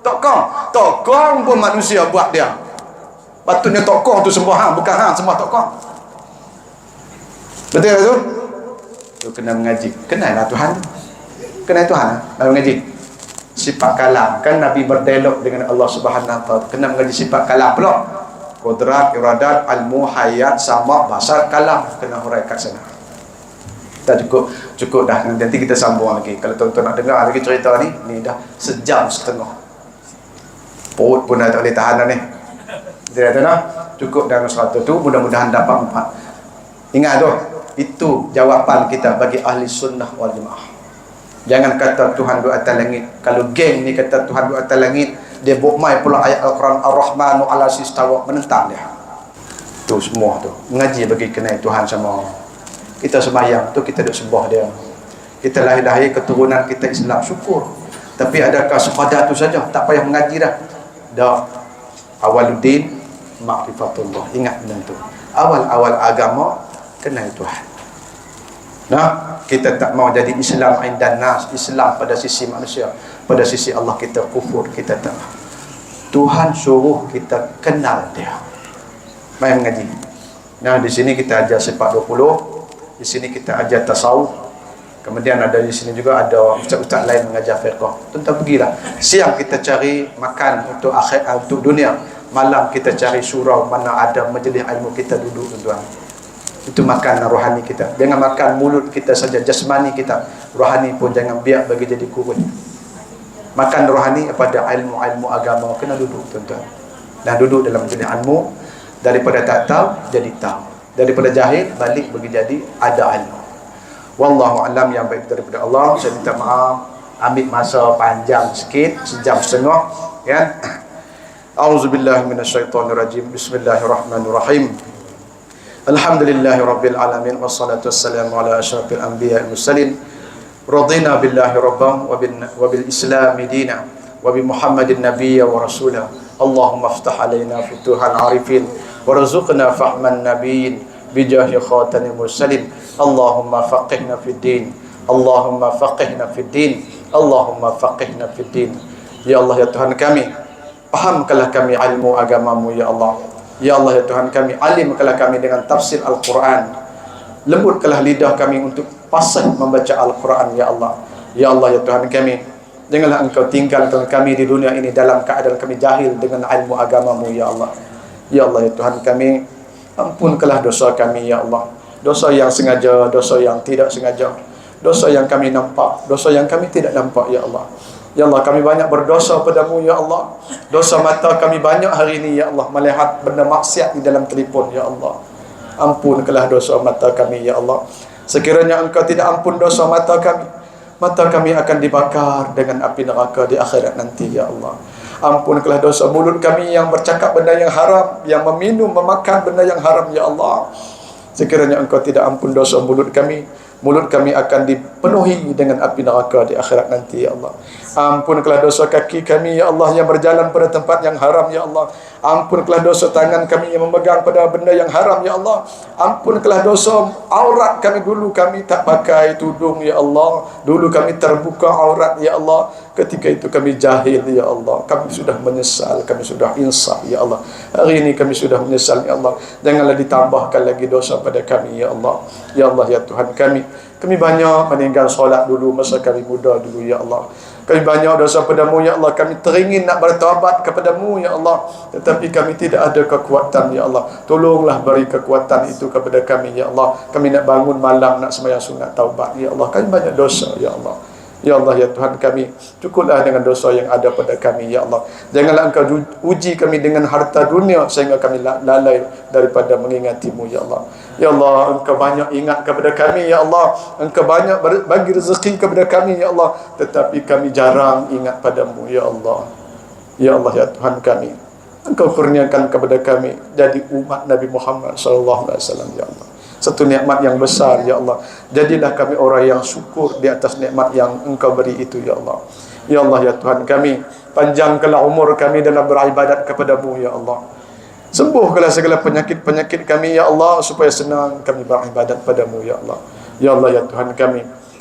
Tokong pun manusia buat dia. Patutnya tokong tu sembah hang, bukan hang sembah tokong. Betul tak tu? Tu kena mengaji. Kenallah Tuhan. Kenal Tuhan lalu mengaji. Sifat kalam. Kan Nabi berdialog dengan Allah Subhanahu Wa Taala. Kena mengaji sifat kalam pula. Qudrat, iradat, ilmu, hayat, sama, basar, kalam. Kena huraikan sana. Dah cukup dah. Nanti kita sambung lagi. Kalau tuan-tuan nak dengar lagi cerita ni dah sejam setengah. Perut pun dah tak boleh tahan dah ni. Dia kata dah cukup dengan 100 tu, mudah-mudahan dapat manfaat. Ingat tu, itu jawapan kita bagi ahli sunnah wal jamaah. Jangan kata Tuhan duduk atas langit. Kalau geng ni kata Tuhan duduk atas langit, dia buat mai pula ayat Al-Quran Ar-Rahmanu ala sistawa, menentang dia. Tu semua tu. Mengaji bagi kenal Tuhan sama. Kita sembahyang tu kita duk sembah dia. Kita lahir-lahir keturunan kita Islam, syukur. Tapi adakah sekadar tu saja? Tak payah mengaji dah. Dah. Awaluddin ma'rifatullah. Ingat benda tu. Awal-awal agama kenal Tuhan. Nah, kita tak mau jadi Islam indan nas, Islam pada sisi manusia, pada sisi Allah kita kufur, kita tak. Tuhan suruh kita kenal dia. Mai mengaji. Nah, di sini kita ajar sifat 20, di sini kita ajar tasawuf. Kemudian ada di sini juga ada ustaz-ustaz lain mengajar fiqh. Tuan-tuan pergilah. Siang kita cari makan untuk akhirat, untuk dunia. Malam kita cari surau mana ada majlis ilmu kita duduk, tuan-tuan. Itu makan rohani kita. Jangan makan mulut kita saja, jasmani kita. Rohani pun jangan biar bagi jadi kurun. Makan rohani pada ilmu-ilmu agama kena duduk, tuan-tuan. Dan duduk dalam majlis ilmu, daripada tak tahu jadi tahu, daripada jahil balik bagi jadi ada ilmu. Wallahu alam, yang baik daripada Allah. Saya minta maaf ambil masa panjang sikit, sejam setengah, ya. A'udzubillahi minasyaitonirrajim. Bismillahirrahmanirrahim. Alhamdulillahi rabbil alamin, wassalatu wassalamu ala asyrafil anbiya'i mursalin. Radina billahi rabban wa bil islami dina wa bi Muhammadin nabiyya wa rasula. Allahumma iftah alaina futuhal arifin warzuqna fahman nabiyyin bijahi khatamil mursalin. Allahumma faqihna fid din, Allahumma faqihna fid din, Allahumma faqihna fid din. Ya Allah, ya Tuhan kami, pahamkanlah kami ilmu agamamu, ya Allah. Ya Allah, ya Tuhan kami, alimkanlah kami dengan tafsir Al-Quran. Lembutkanlah lidah kami untuk fasih membaca Al-Quran, ya Allah. Ya Allah, ya Tuhan kami, janganlah Engkau tinggalkan kami di dunia ini dalam keadaan kami jahil dengan ilmu agamamu, ya Allah. Ya Allah, ya Tuhan kami, ampunkanlah dosa kami, ya Allah. Dosa yang sengaja, dosa yang tidak sengaja, dosa yang kami nampak, dosa yang kami tidak nampak, ya Allah. Ya Allah, kami banyak berdosa padamu, ya Allah. Dosa mata kami banyak hari ini, ya Allah, melihat benda maksiat di dalam telefon, ya Allah. Ampunkanlah dosa mata kami, ya Allah. Sekiranya Engkau tidak ampun dosa mata kami akan dibakar dengan api neraka di akhirat nanti, ya Allah. Ampunkanlah dosa mulut kami yang bercakap benda yang haram, yang meminum, memakan benda yang haram, ya Allah. Sekiranya Engkau tidak ampun dosa mulut kami akan dipenuhi dengan api neraka di akhirat nanti, ya Allah. Ampunkanlah dosa kaki kami, ya Allah, yang berjalan pada tempat yang haram, ya Allah. Ampunkanlah dosa tangan kami yang memegang pada benda yang haram, ya Allah. Ampunkanlah dosa aurat kami, dulu kami tak pakai tudung, ya Allah. Dulu kami terbuka aurat, ya Allah. Ketika itu kami jahil, ya Allah. Kami sudah menyesal, kami sudah insaf, ya Allah. Hari ini kami sudah menyesal, ya Allah. Janganlah ditambahkan lagi dosa pada kami, ya Allah. Ya Allah, ya Tuhan kami banyak meninggal solat dulu masa kami muda dulu, ya Allah. Kami banyak dosa padamu, ya Allah. Kami teringin nak bertaubat kepadamu, ya Allah. Tetapi kami tidak ada kekuatan, ya Allah. Tolonglah beri kekuatan itu kepada kami, ya Allah. Kami nak bangun malam, nak sembahyang sunat taubat, ya Allah. Kami banyak dosa, ya Allah. Ya Allah, ya Tuhan kami, cukuplah dengan dosa yang ada pada kami, ya Allah. Janganlah Engkau uji kami dengan harta dunia sehingga kami lalai daripada mengingatimu, ya Allah. Ya Allah, Engkau banyak ingat kepada kami, ya Allah. Engkau banyak bagi rezeki kepada kami, ya Allah. Tetapi kami jarang ingat padamu, ya Allah. Ya Allah, ya Tuhan kami, Engkau kurniakan kepada kami jadi umat Nabi Muhammad SAW, ya Allah. Satu nikmat yang besar, ya Allah. Jadilah kami orang yang syukur di atas nikmat yang Engkau beri itu, ya Allah. Ya Allah, ya Tuhan kami, panjangkanlah umur kami dalam beribadat kepadamu, ya Allah. Sembuhkanlah segala penyakit-penyakit kami, ya Allah, supaya senang kami beribadat padamu, ya Allah. Ya Allah, ya Tuhan kami,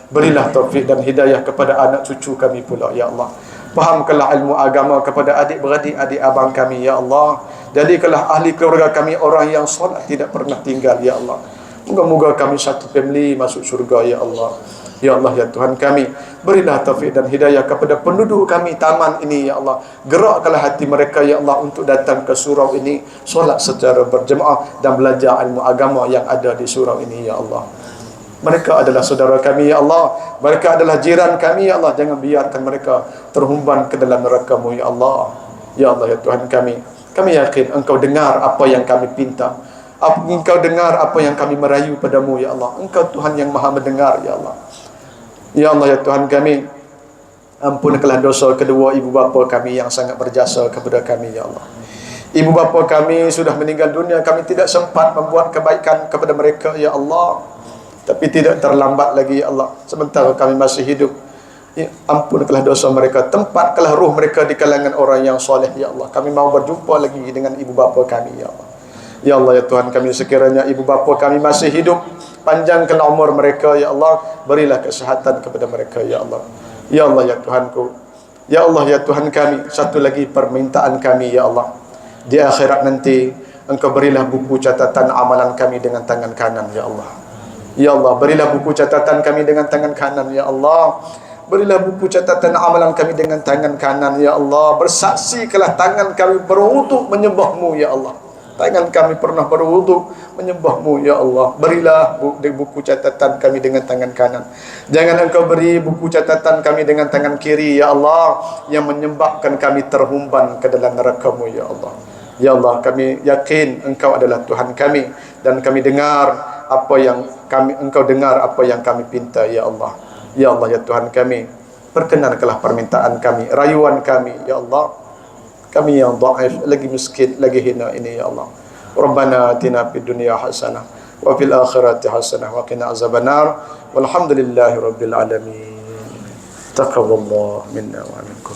berilah taufik dan hidayah kepada anak cucu kami pula, ya Allah. Fahamkanlah ilmu agama kepada adik-beradik, adik abang kami, ya Allah. Jadikanlah ahli keluarga kami orang yang solat tidak pernah tinggal, ya Allah. Moga-moga kami satu family masuk syurga, ya Allah. Ya Allah, ya Tuhan kami, berilah taufik dan hidayah kepada penduduk kami taman ini, ya Allah. Gerakkanlah hati mereka, ya Allah, untuk datang ke surau ini, solat secara berjemaah dan belajar ilmu agama yang ada di surau ini, ya Allah. Mereka adalah saudara kami, ya Allah. Mereka adalah jiran kami, ya Allah. Jangan biarkan mereka terhumban ke dalam neraka-Mu, ya Allah. Ya Allah, ya Tuhan kami yakin Engkau dengar apa yang kami pinta. Engkau dengar apa yang kami merayu padamu, ya Allah. Engkau Tuhan yang maha mendengar, ya Allah. Ya Allah, ya Tuhan kami, ampunkanlah dosa kedua ibu bapa kami yang sangat berjasa kepada kami, ya Allah. Ibu bapa kami sudah meninggal dunia, kami tidak sempat membuat kebaikan kepada mereka, ya Allah. Tapi tidak terlambat lagi, ya Allah. Sementara kami masih hidup, ya, ampunkanlah dosa mereka, tempatkanlah ruh mereka di kalangan orang yang soleh, ya Allah. Kami mau berjumpa lagi dengan ibu bapa kami, ya Allah. Ya Allah, ya Tuhan kami, sekiranya ibu bapa kami masih hidup, panjangkanlah umur mereka, ya Allah. Berilah kesehatan kepada mereka, ya Allah. Ya Allah, ya Tuhanku, ya Allah, ya Tuhan kami, satu lagi permintaan kami, ya Allah. Di akhirat nanti Engkau berilah buku catatan amalan kami dengan tangan kanan, ya Allah. Ya Allah, berilah buku catatan kami dengan tangan kanan, ya Allah. Berilah buku catatan amalan kami dengan tangan kanan, ya Allah. Bersaksikanlah tangan kami berwudu menyembah-Mu, ya Allah. Tangan kami pernah berwudu menyembah-Mu, ya Allah. Berilah buku catatan kami dengan tangan kanan. Jangan Engkau beri buku catatan kami dengan tangan kiri, ya Allah, yang menyebabkan kami terhumban ke dalam neraka-Mu, ya Allah. Ya Allah, kami yakin Engkau adalah Tuhan kami, dan kami dengar apa yang Engkau dengar apa yang kami pinta, ya Allah. Ya Allah, ya Tuhan kami, perkenankanlah permintaan kami, rayuan kami, ya Allah. Kami yang dhaif, lagi miskin, lagi hina ini, ya Allah. Rabbana atina fid dunya hasanah wa fil akhirati hasanah wa qina azabannar. Walhamdulillahi rabbil alamin. Taqabbalallahu minna wa minkum.